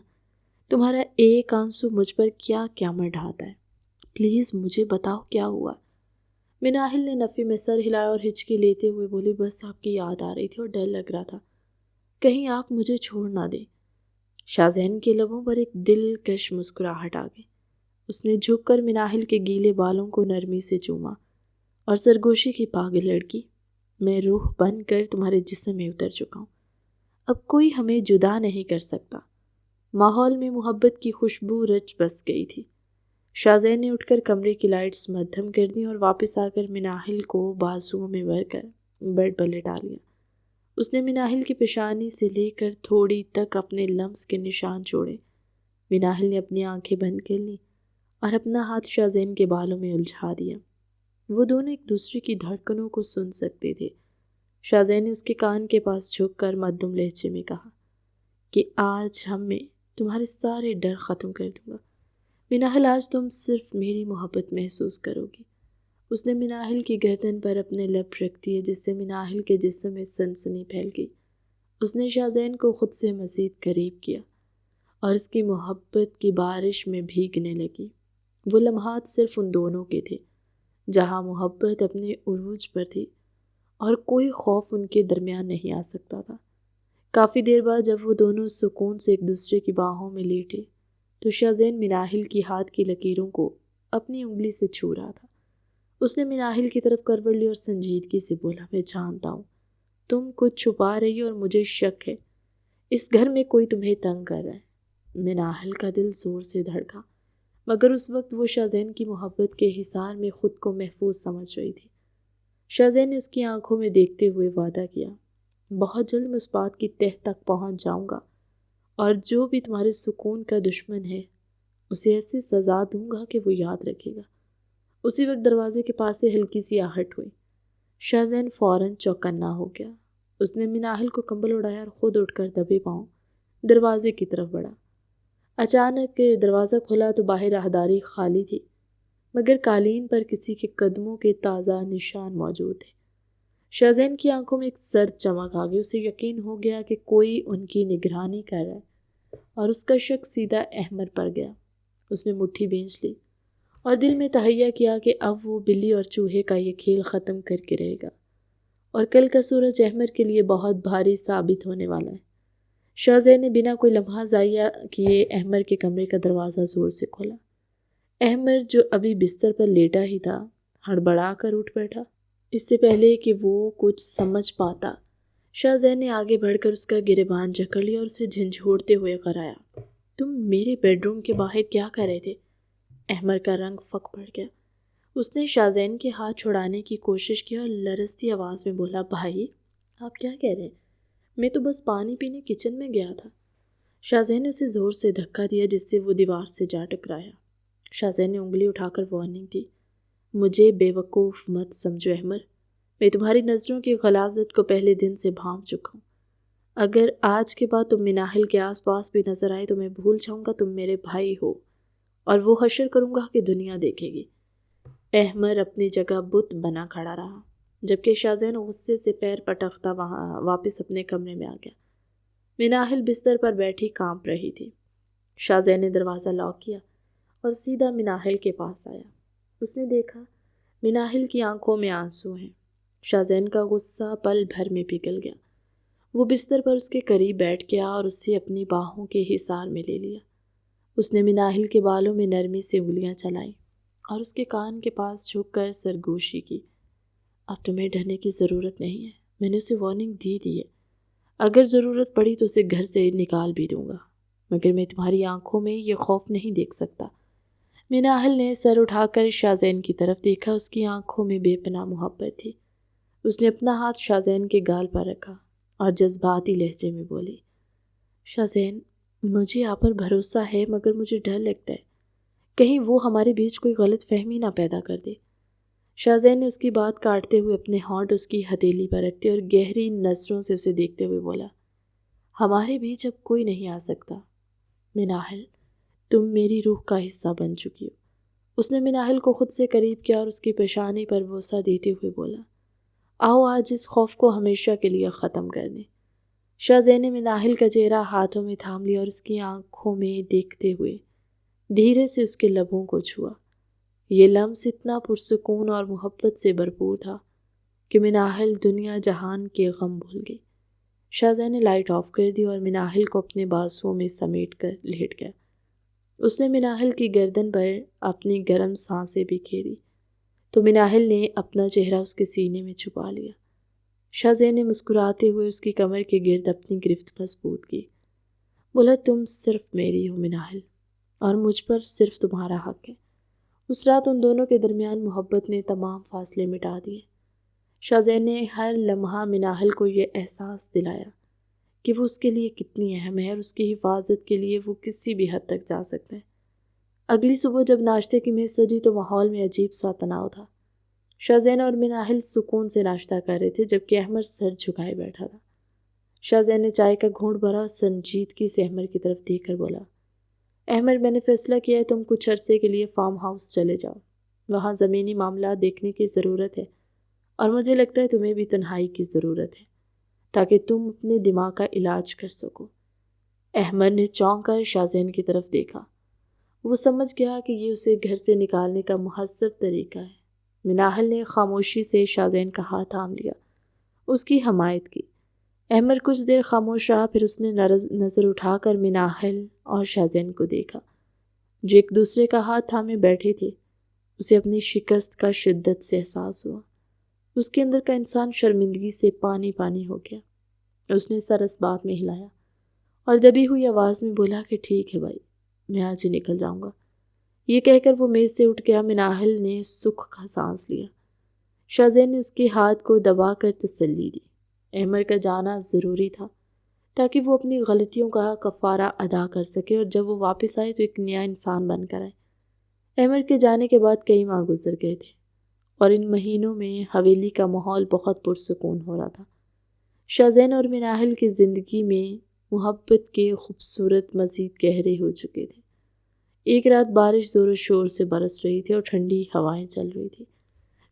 تمہارا ایک آنسو مجھ پر کیا قیامت ڈھاتا ہے، پلیز مجھے بتاؤ کیا ہوا۔ مناحل نے نفی میں سر ہلایا اور ہچکی لیتے ہوئے بولی، بس آپ کی یاد آ رہی تھی اور ڈر لگ رہا تھا، کہیں آپ مجھے چھوڑ نہ دیں۔ شاہزین کے لبوں پر ایک دلکش مسکراہٹ آ گئی۔ اس نے جھک کر مناحل کے گیلے بالوں کو نرمی سے چوما اور سرگوشی کی، پاگل لڑکی، میں روح بن کر تمہارے جسم میں اتر چکا ہوں، اب کوئی ہمیں جدا نہیں کر سکتا۔ ماحول میں محبت کی خوشبو رچ بس گئی تھی۔ شاہزین نے اٹھ کر کمرے کی لائٹس مدھم کر دیں اور واپس آ کر مناحل کو بازوؤں میں بھر کر بیڈ پر لٹا لیا۔ اس نے مناحل کی پیشانی سے لے کر تھوڑی تک اپنے لمس کے نشان چھوڑے۔ مناحل نے اپنی آنکھیں بند کر لیں اور اپنا ہاتھ شاہزین کے بالوں میں الجھا دیا۔ وہ دونوں ایک دوسرے کی دھڑکنوں کو سن سکتے تھے۔ شاہزین نے اس کے کان کے پاس جھک کر مدھم لہجے میں کہا کہ آج میں تمہارے سارے ڈر ختم کر دوں گا۔ مناحل آج تم صرف میری محبت محسوس کرو گی۔ اس نے مناحل کی گردن پر اپنے لب رکھ دیے، جس سے مناحل کے جسم میں سنسنی پھیل گئی۔ اس نے شاہزین کو خود سے مزید قریب کیا اور اس کی محبت کی بارش میں بھیگنے لگی۔ وہ لمحات صرف ان دونوں کے تھے، جہاں محبت اپنے عروج پر تھی اور کوئی خوف ان کے درمیان نہیں آ سکتا تھا۔ کافی دیر بعد جب وہ دونوں سکون سے ایک دوسرے کی باہوں میں لیٹے تو شاہزین مناحل کی ہاتھ کی لکیروں کو اپنی انگلی سے چھو رہا تھا۔ اس نے مناحل کی طرف کروٹ لی اور سنجیدگی سے بولا، میں جانتا ہوں تم کچھ چھپا رہی ہو اور مجھے شک ہے، اس گھر میں کوئی تمہیں تنگ کر رہا ہے۔ مناحل کا دل زور سے دھڑکا، مگر اس وقت وہ شاہزین کی محبت کے حصار میں خود کو محفوظ سمجھ رہی تھی۔ شاہزین نے اس کی آنکھوں میں دیکھتے ہوئے وعدہ کیا، بہت جلد میں اس بات کی تہ تک پہنچ جاؤں گا اور جو بھی تمہارے سکون کا دشمن ہے اسے ایسی سزا دوں گا کہ وہ یاد رکھے گا۔ اسی وقت دروازے کے پاس سے ہلکی سی آہٹ ہوئی۔ شاہزین فوراً چوکنا ہو گیا۔ اس نے مناحل کو کمبل اڑایا اور خود اٹھ کر دبے پاؤں دروازے کی طرف بڑھا۔ اچانک دروازہ کھلا تو باہر راہداری خالی تھی، مگر قالین پر کسی کے قدموں کے تازہ نشان موجود تھے۔ شاہزین کی آنکھوں میں ایک سرد چمک آ گئی۔ اسے یقین ہو گیا کہ کوئی ان کی نگرانی کر رہا ہے اور اس کا شک سیدھا احمر پر گیا۔ اس نے مٹھی بھینچ لی اور دل میں تہیہ کیا کہ اب وہ بلی اور چوہے کا یہ کھیل ختم کر کے رہے گا اور کل کا سورج احمر کے لیے بہت بھاری ثابت ہونے والا ہے۔ شاہزین نے بنا کوئی لمحہ ضائع کیے احمر کے کمرے کا دروازہ زور سے کھولا۔ احمر جو ابھی بستر پر لیٹا ہی تھا، ہڑبڑا کر اٹھ بیٹھا۔ اس سے پہلے کہ وہ کچھ سمجھ پاتا، شاہزین نے آگے بڑھ کر اس کا گریبان جکڑ لیا اور اسے جھنجھوڑتے ہوئے کرایا، تم میرے بیڈ روم کے باہر کیا کر رہے تھے؟ احمر کا رنگ فک پڑ گیا۔ اس نے شاہزین کے ہاتھ چھڑانے کی کوشش کی اور لرزتی آواز میں بولا، بھائی آپ کیا کہہ رہے ہیں؟ میں تو بس پانی پینے کچن میں گیا تھا۔ شاہزین نے اسے زور سے دھکا دیا جس سے وہ دیوار سے جا ٹکرایا۔ شاہزین نے انگلی اٹھا کر وارننگ دی، مجھے بے وقوف مت سمجھو احمر، میں تمہاری نظروں کی غلاظت کو پہلے دن سے بھانپ چکا ہوں۔ اگر آج کے بعد تم مناحل کے آس پاس بھی نظر آئے تو میں بھول جاؤں گا تم میرے بھائی ہو، اور وہ حشر کروں گا کہ دنیا دیکھے گی۔ احمر اپنی جگہ بت بنا کھڑا رہا، جبکہ شاہزین غصے سے پیر پٹکتا وہاں واپس اپنے کمرے میں آ گیا۔ مناحل بستر پر بیٹھی کانپ رہی تھی۔ شاہزین نے دروازہ لاک کیا اور سیدھا مناحل کے پاس آیا۔ اس نے دیکھا مناحل کی آنکھوں میں آنسو ہیں۔ شاہزین کا غصہ پل بھر میں پگھل گیا۔ وہ بستر پر اس کے قریب بیٹھ گیا اور اسے اپنی باہوں کے حصار میں لے لیا۔ اس نے مناحل کے بالوں میں نرمی سے انگلیاں چلائیں اور اس کے کان کے پاس جھک کر سرگوشی کی۔ اب تمہیں ڈرنے کی ضرورت نہیں ہے، میں نے اسے وارننگ دی ہے۔ اگر ضرورت پڑی تو اسے گھر سے نکال بھی دوں گا، مگر میں تمہاری آنکھوں میں یہ خوف نہیں دیکھ سکتا۔ مناحل نے سر اٹھا کر شاہزین کی طرف دیکھا، اس کی آنکھوں میں بے پناہ محبت تھی۔ اس نے اپنا ہاتھ شاہزین کے گال پر رکھا اور جذباتی لہجے میں بولی، شاہزین، مجھے آپ پر بھروسہ ہے مگر مجھے ڈر لگتا ہے کہیں وہ ہمارے بیچ کوئی غلط فہمی نہ پیدا کر دے۔ شاہزین نے اس کی بات کاٹتے ہوئے اپنے ہونٹ اس کی ہتھیلی پر رکھتے اور گہری نظروں سے اسے دیکھتے ہوئے بولا، ہمارے بیچ اب کوئی نہیں آ سکتا۔ مناحل، تم میری روح کا حصہ بن چکی ہو۔ اس نے مناحل کو خود سے قریب کیا اور اس کی پیشانی پر بوسہ دیتے ہوئے بولا، آؤ آج اس خوف کو ہمیشہ کے لیے ختم کر دیں۔ شاہزین نے مناحل کا چہرہ ہاتھوں میں تھام لیا اور اس کی آنکھوں میں دیکھتے ہوئے دھیرے سے اس کے لبوں کو چھوا۔ یہ لمس اتنا پرسکون اور محبت سے بھرپور تھا کہ مناحل دنیا جہان کے غم بھول گئی۔ شاہزین نے لائٹ آف کر دی اور مناحل کو اپنے بازوؤں میں سمیٹ کر لیٹ گیا۔ اس نے مناحل کی گردن پر اپنی گرم سانسیں بکھیری تو مناحل نے اپنا چہرہ اس کے سینے میں چھپا لیا۔ شاہزین نے مسکراتے ہوئے اس کی کمر کے گرد اپنی گرفت مضبوط کی، بولا، تم صرف میری ہو مناحل، اور مجھ پر صرف تمہارا حق ہے۔ اس رات ان دونوں کے درمیان محبت نے تمام فاصلے مٹا دیے۔ شاہزین نے ہر لمحہ مناحل کو یہ احساس دلایا کہ وہ اس کے لیے کتنی اہم ہے اور اس کی حفاظت کے لیے وہ کسی بھی حد تک جا سکتا ہے۔ اگلی صبح جب ناشتے کی میز سجی تو ماحول میں عجیب سا تناؤ تھا۔ شاہزین اور مناحل سکون سے ناشتہ کر رہے تھے جبکہ احمر سر جھکائے بیٹھا تھا۔ شاہزین نے چائے کا گھونٹ بھرا اور سنجیدگی سے احمر کی طرف دیکھ کر بولا، احمر، میں نے فیصلہ کیا ہے تم کچھ عرصے کے لیے فارم ہاؤس چلے جاؤ۔ وہاں زمینی معاملات دیکھنے کی ضرورت ہے اور مجھے لگتا ہے تمہیں بھی تنہائی کی ضرورت ہے تاکہ تم اپنے دماغ کا علاج کر سکو۔ احمر نے چونک کر شاہزین کی طرف دیکھا۔ وہ سمجھ گیا کہ یہ اسے گھر سے نکالنے کا مہذب طریقہ ہے۔ مناحل نے خاموشی سے شاہزین کا ہاتھ تھام لیا، اس کی حمایت کی۔ احمر کچھ دیر خاموش رہا، پھر اس نے نظر اٹھا کر مناحل اور شاہزین کو دیکھا جو ایک دوسرے کا ہاتھ تھامے بیٹھے تھے۔ اسے اپنی شکست کا شدت سے احساس ہوا۔ اس کے اندر کا انسان شرمندگی سے پانی پانی ہو گیا۔ اس نے سر اس بات میں ہلایا اور دبی ہوئی آواز میں بولا کہ ٹھیک ہے بھائی، میں آج ہی نکل جاؤں گا۔ یہ کہہ کر وہ میز سے اٹھ گیا۔ مناحل نے سکھ کا سانس لیا۔ شاہزین نے اس کے ہاتھ کو دبا کر تسلی دی۔ احمر کا جانا ضروری تھا تاکہ وہ اپنی غلطیوں کا کفارہ ادا کر سکے اور جب وہ واپس آئے تو ایک نیا انسان بن کر آئے۔ احمر کے جانے کے بعد کئی ماہ گزر گئے تھے اور ان مہینوں میں حویلی کا ماحول بہت پرسکون ہو رہا تھا۔ شاہزین اور مناحل کی زندگی میں محبت کے خوبصورت مزید گہرے ہو چکے تھے۔ ایک رات بارش زور و شور سے برس رہی تھی اور ٹھنڈی ہوائیں چل رہی تھی۔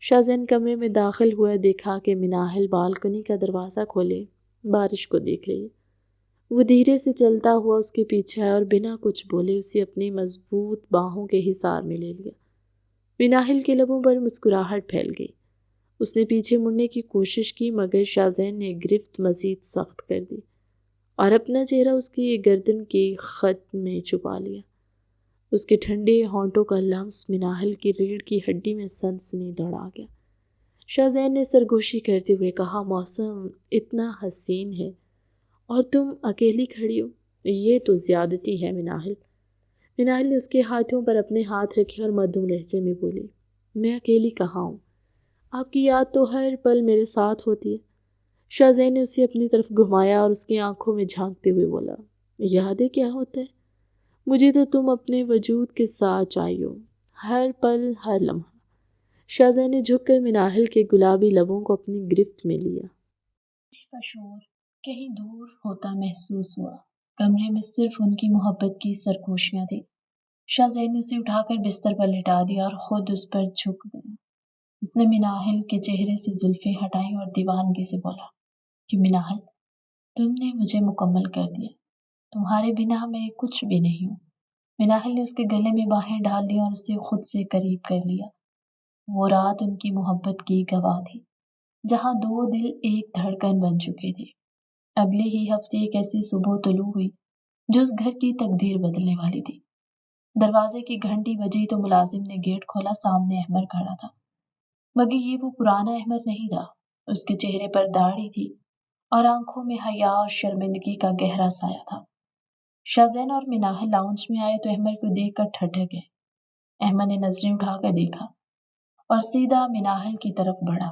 شاہزین کمرے میں داخل ہوا، دیکھا کہ مناحل بالکنی کا دروازہ کھولے بارش کو دیکھ رہی ہے۔ وہ دھیرے سے چلتا ہوا اس کے پیچھے آیا اور بنا کچھ بولے اسے اپنی مضبوط باہوں کے حصار میں لے لیا۔ مناحل کے لبوں پر مسکراہٹ پھیل گئی۔ اس نے پیچھے مڑنے کی کوشش کی مگر شاہزین نے گرفت مزید سخت کر دی اور اپنا چہرہ اس کی گردن کے خط میں چھپا لیا۔ اس کے ٹھنڈے ہونٹوں کا لمس مناحل کی ریڑھ کی ہڈی میں سنسنی دوڑا گیا۔ شاہزین نے سرگوشی کرتے ہوئے کہا، موسم اتنا حسین ہے اور تم اکیلی کھڑی ہو، یہ تو زیادتی ہے مناحل۔ مناحل نے اس کے ہاتھوں پر اپنے ہاتھ رکھے اور مدھم لہجے میں بولی، میں اکیلی کہاں ہوں، آپ کی یاد تو ہر پل میرے ساتھ ہوتی ہے۔ شاہزین نے اسے اپنی طرف گھمایا اور اس کی آنکھوں میں جھانکتے ہوئے بولا، یادیں کیا ہوتا ہے؟ مجھے تو تم اپنے وجود کے ساتھ چاہیے، ہر پل ہر لمحہ۔ شاہزادے نے جھک کر مناہل کے گلابی لبوں کو اپنی گرفت میں لیا۔ کا شور کہیں دور ہوتا محسوس ہوا، کمرے میں صرف ان کی محبت کی سرگوشیاں تھیں۔ شاہزادے نے اسے اٹھا کر بستر پر لٹا دیا اور خود اس پر جھک گیا۔ اس نے مناہل کے چہرے سے زلفیں ہٹائیں اور دیوانگی سے بولا کہ مناہل، تم نے مجھے مکمل کر دیا، تمہارے بنا میں کچھ بھی نہیں ہوں۔ مناہل نے اس کے گلے میں باہیں ڈال دی اور اسے خود سے قریب کر لیا۔ وہ رات ان کی محبت کی گواہ تھی، جہاں دو دل ایک دھڑکن بن چکے تھے۔ اگلے ہی ہفتے ایک ایسی صبح طلوع ہوئی جو اس گھر کی تقدیر بدلنے والی تھی۔ دروازے کی گھنٹی بجی تو ملازم نے گیٹ کھولا، سامنے احمر کھڑا تھا، مگر یہ وہ پرانا احمر نہیں تھا۔ اس کے چہرے پر داڑھی تھی اور آنکھوں میں حیا اور شرمندگی کا گہرا سایہ تھا۔ شاہزین اور مناہل لاؤنج میں آئے تو احمر کو دیکھ کر ٹھٹک گئے۔ احمر نے نظریں اٹھا کر دیکھا اور سیدھا مناہل کی طرف بڑھا۔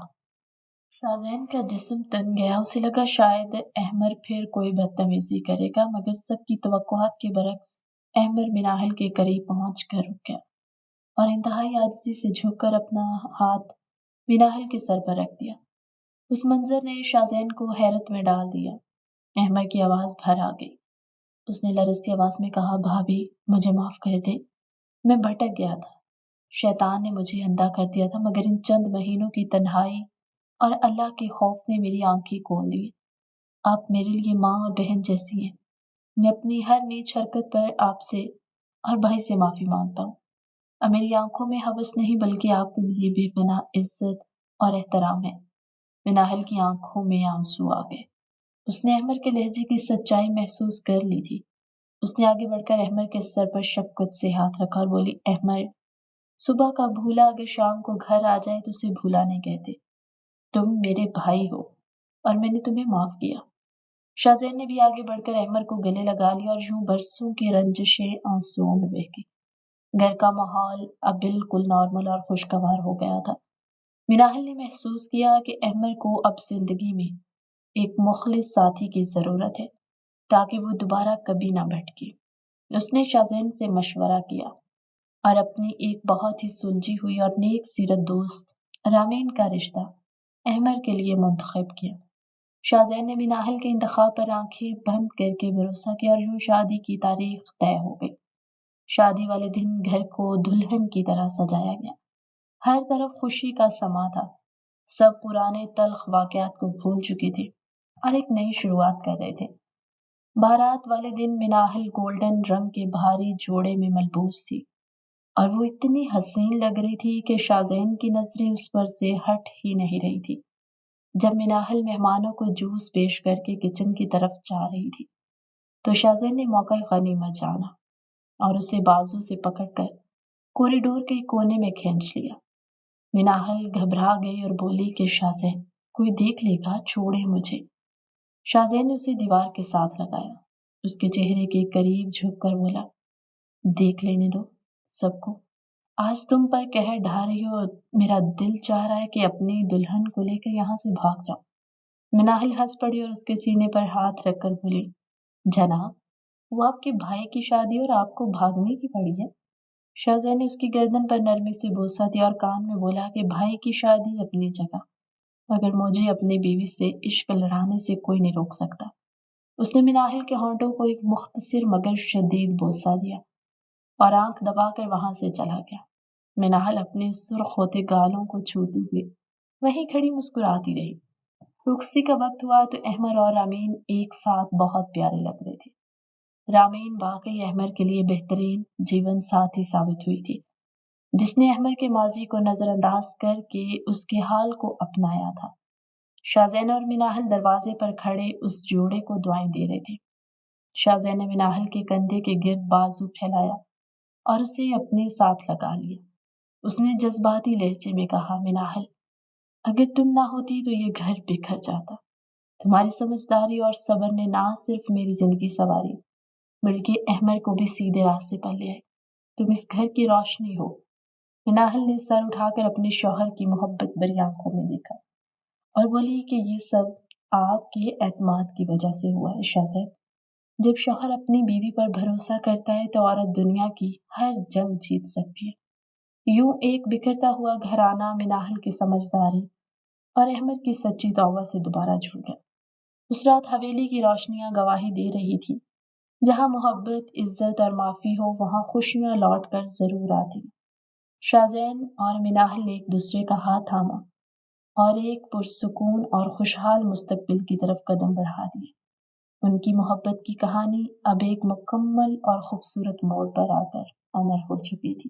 شاہزین کا جسم تن گیا، اسے لگا شاید احمر پھر کوئی بدتمیزی کرے گا، مگر سب کی توقعات کے برعکس احمر مناہل کے قریب پہنچ کر رک گیا اور انتہائی عاجزی سے جھک کر اپنا ہاتھ مناہل کے سر پر رکھ دیا۔ اس منظر نے شاہزین کو حیرت میں ڈال دیا۔ احمر کی آواز بھر آ گئی۔ اس نے لرزتی آواز میں کہا، بھابھی مجھے معاف کر دے، میں بھٹک گیا تھا، شیطان نے مجھے اندھا کر دیا تھا، مگر ان چند مہینوں کی تنہائی اور اللہ کے خوف نے میری آنکھیں کھول دی۔ آپ میرے لیے ماں اور بہن جیسی ہیں۔ میں اپنی ہر نیچ حرکت پر آپ سے اور بھائی سے معافی مانگتا ہوں۔ اب میری آنکھوں میں ہوس نہیں بلکہ آپ کے لیے بے پناہ عزت اور احترام ہے۔ مناہل کی آنکھوں میں آنسو آ گئے۔ اس نے احمر کے لہجے کی سچائی محسوس کر لی تھی۔ اس نے آگے بڑھ کر احمر کے سر پر شفقت سے ہاتھ رکھا اور بولی، احمر، صبح کا بھولا اگر شام کو گھر آ جائے تو اسے بھولا نہیں کہتے۔ تم میرے بھائی ہو اور میں نے تمہیں معاف کیا۔ شاہزین نے بھی آگے بڑھ کر احمر کو گلے لگا لیا اور یوں برسوں کی رنجشیں آنسوؤں میں بہہ گئی۔ گھر کا ماحول اب بالکل نارمل اور خوشگوار ہو گیا تھا۔ مناہل نے محسوس کیا کہ احمر کو اب زندگی میں ایک مخلص ساتھی کی ضرورت ہے تاکہ وہ دوبارہ کبھی نہ بھٹکے۔ اس نے شاہزین سے مشورہ کیا اور اپنی ایک بہت ہی سلجھی ہوئی اور نیک سیرت دوست رامین کا رشتہ احمر کے لیے منتخب کیا۔ شاہزین نے مناہل کے انتخاب پر آنکھیں بند کر کے بھروسہ کیا اور یوں شادی کی تاریخ طے ہو گئی۔ شادی والے دن گھر کو دلہن کی طرح سجایا گیا۔ ہر طرف خوشی کا سما تھا۔ سب پرانے تلخ واقعات کو بھول چکے تھے اور ایک نئی شروعات کر رہے تھے۔ بارات والے دن مناہل گولڈن رنگ کے بھاری جوڑے میں ملبوس تھی اور وہ اتنی حسین لگ رہی تھی کہ شاہزین کی نظریں اس پر سے ہٹ ہی نہیں رہی تھی۔ جب مناہل مہمانوں کو جوس پیش کر کے کچن کی طرف جا رہی تھی تو شاہزین نے موقع غنیمت جانا اور اسے بازو سے پکڑ کر کوریڈور کے کونے میں کھینچ لیا۔ مناہل گھبرا گئی اور بولی کہ شاہزین، کوئی دیکھ لے گا، چھوڑے مجھے۔ شاہزین نے اسے دیوار کے ساتھ لگایا، اس کے چہرے کے قریب جھک کر بولا، دیکھ لینے دو سب کو، آج تم پر قہر ڈھا رہی ہو، میرا دل چاہ رہا ہے کہ اپنی دلہن کو لے کر یہاں سے بھاگ جاؤ۔ مناہل ہنس پڑی اور اس کے سینے پر ہاتھ رکھ کر بولی، جناب، وہ آپ کے بھائی کی شادی اور آپ کو بھاگنے کی پڑی ہے۔ شاہزین نے اس کی گردن پر نرمی سے بوسہ دیا اور کان میں بولا کہ بھائی کی شادی اپنی جگہ، مگر مجھے اپنی بیوی سے عشق لڑانے سے کوئی نہیں روک سکتا۔ اس نے مناہل کے ہونٹوں کو ایک مختصر مگر شدید بوسہ دیا اور آنکھ دبا کر وہاں سے چلا گیا۔ مناہل اپنے سرخ ہوتے گالوں کو چھوتی ہوئی وہیں کھڑی مسکراتی رہی۔ رخصتی کا وقت ہوا تو احمر اور رامین ایک ساتھ بہت پیارے لگ رہے تھے۔ رامین واقعی احمر کے لیے بہترین جیون ساتھی ثابت ہوئی تھی، جس نے احمر کے ماضی کو نظر انداز کر کے اس کے حال کو اپنایا تھا۔ شاہزین اور مناہل دروازے پر کھڑے اس جوڑے کو دعائیں دے رہے تھے۔ شاہزین نے مناہل کے کندھے کے گرد بازو پھیلایا اور اسے اپنے ساتھ لگا لیا۔ اس نے جذباتی لہجے میں کہا، مناہل، اگر تم نہ ہوتی تو یہ گھر بکھر جاتا۔ تمہاری سمجھداری اور صبر نے نہ صرف میری زندگی سنواری بلکہ احمر کو بھی سیدھے راستے پر لے آئے۔ تم اس گھر کی روشنی ہو۔ مناہل نے سر اٹھا کر اپنے شوہر کی محبت بھری آنکھوں میں دیکھا اور بولی کہ یہ سب آپ کے اعتماد کی وجہ سے ہوا ہے شاہزاد۔ جب شوہر اپنی بیوی پر بھروسہ کرتا ہے تو عورت دنیا کی ہر جنگ جیت سکتی ہے۔ یوں ایک بکھرتا ہوا گھرانہ مناہل کی سمجھداری اور احمد کی سچی توبہ سے دوبارہ جڑ گیا۔ اس رات حویلی کی روشنیاں گواہی دے رہی تھی، جہاں محبت، عزت اور معافی ہو وہاں خوشیاں لوٹ کر ضرور آتی۔ شاہزین اور مناہل نے ایک دوسرے کا ہاتھ تھاما اور ایک پرسکون اور خوشحال مستقبل کی طرف قدم بڑھا دیے۔ ان کی محبت کی کہانی اب ایک مکمل اور خوبصورت موڑ پر آ کر امر ہو چکی تھی۔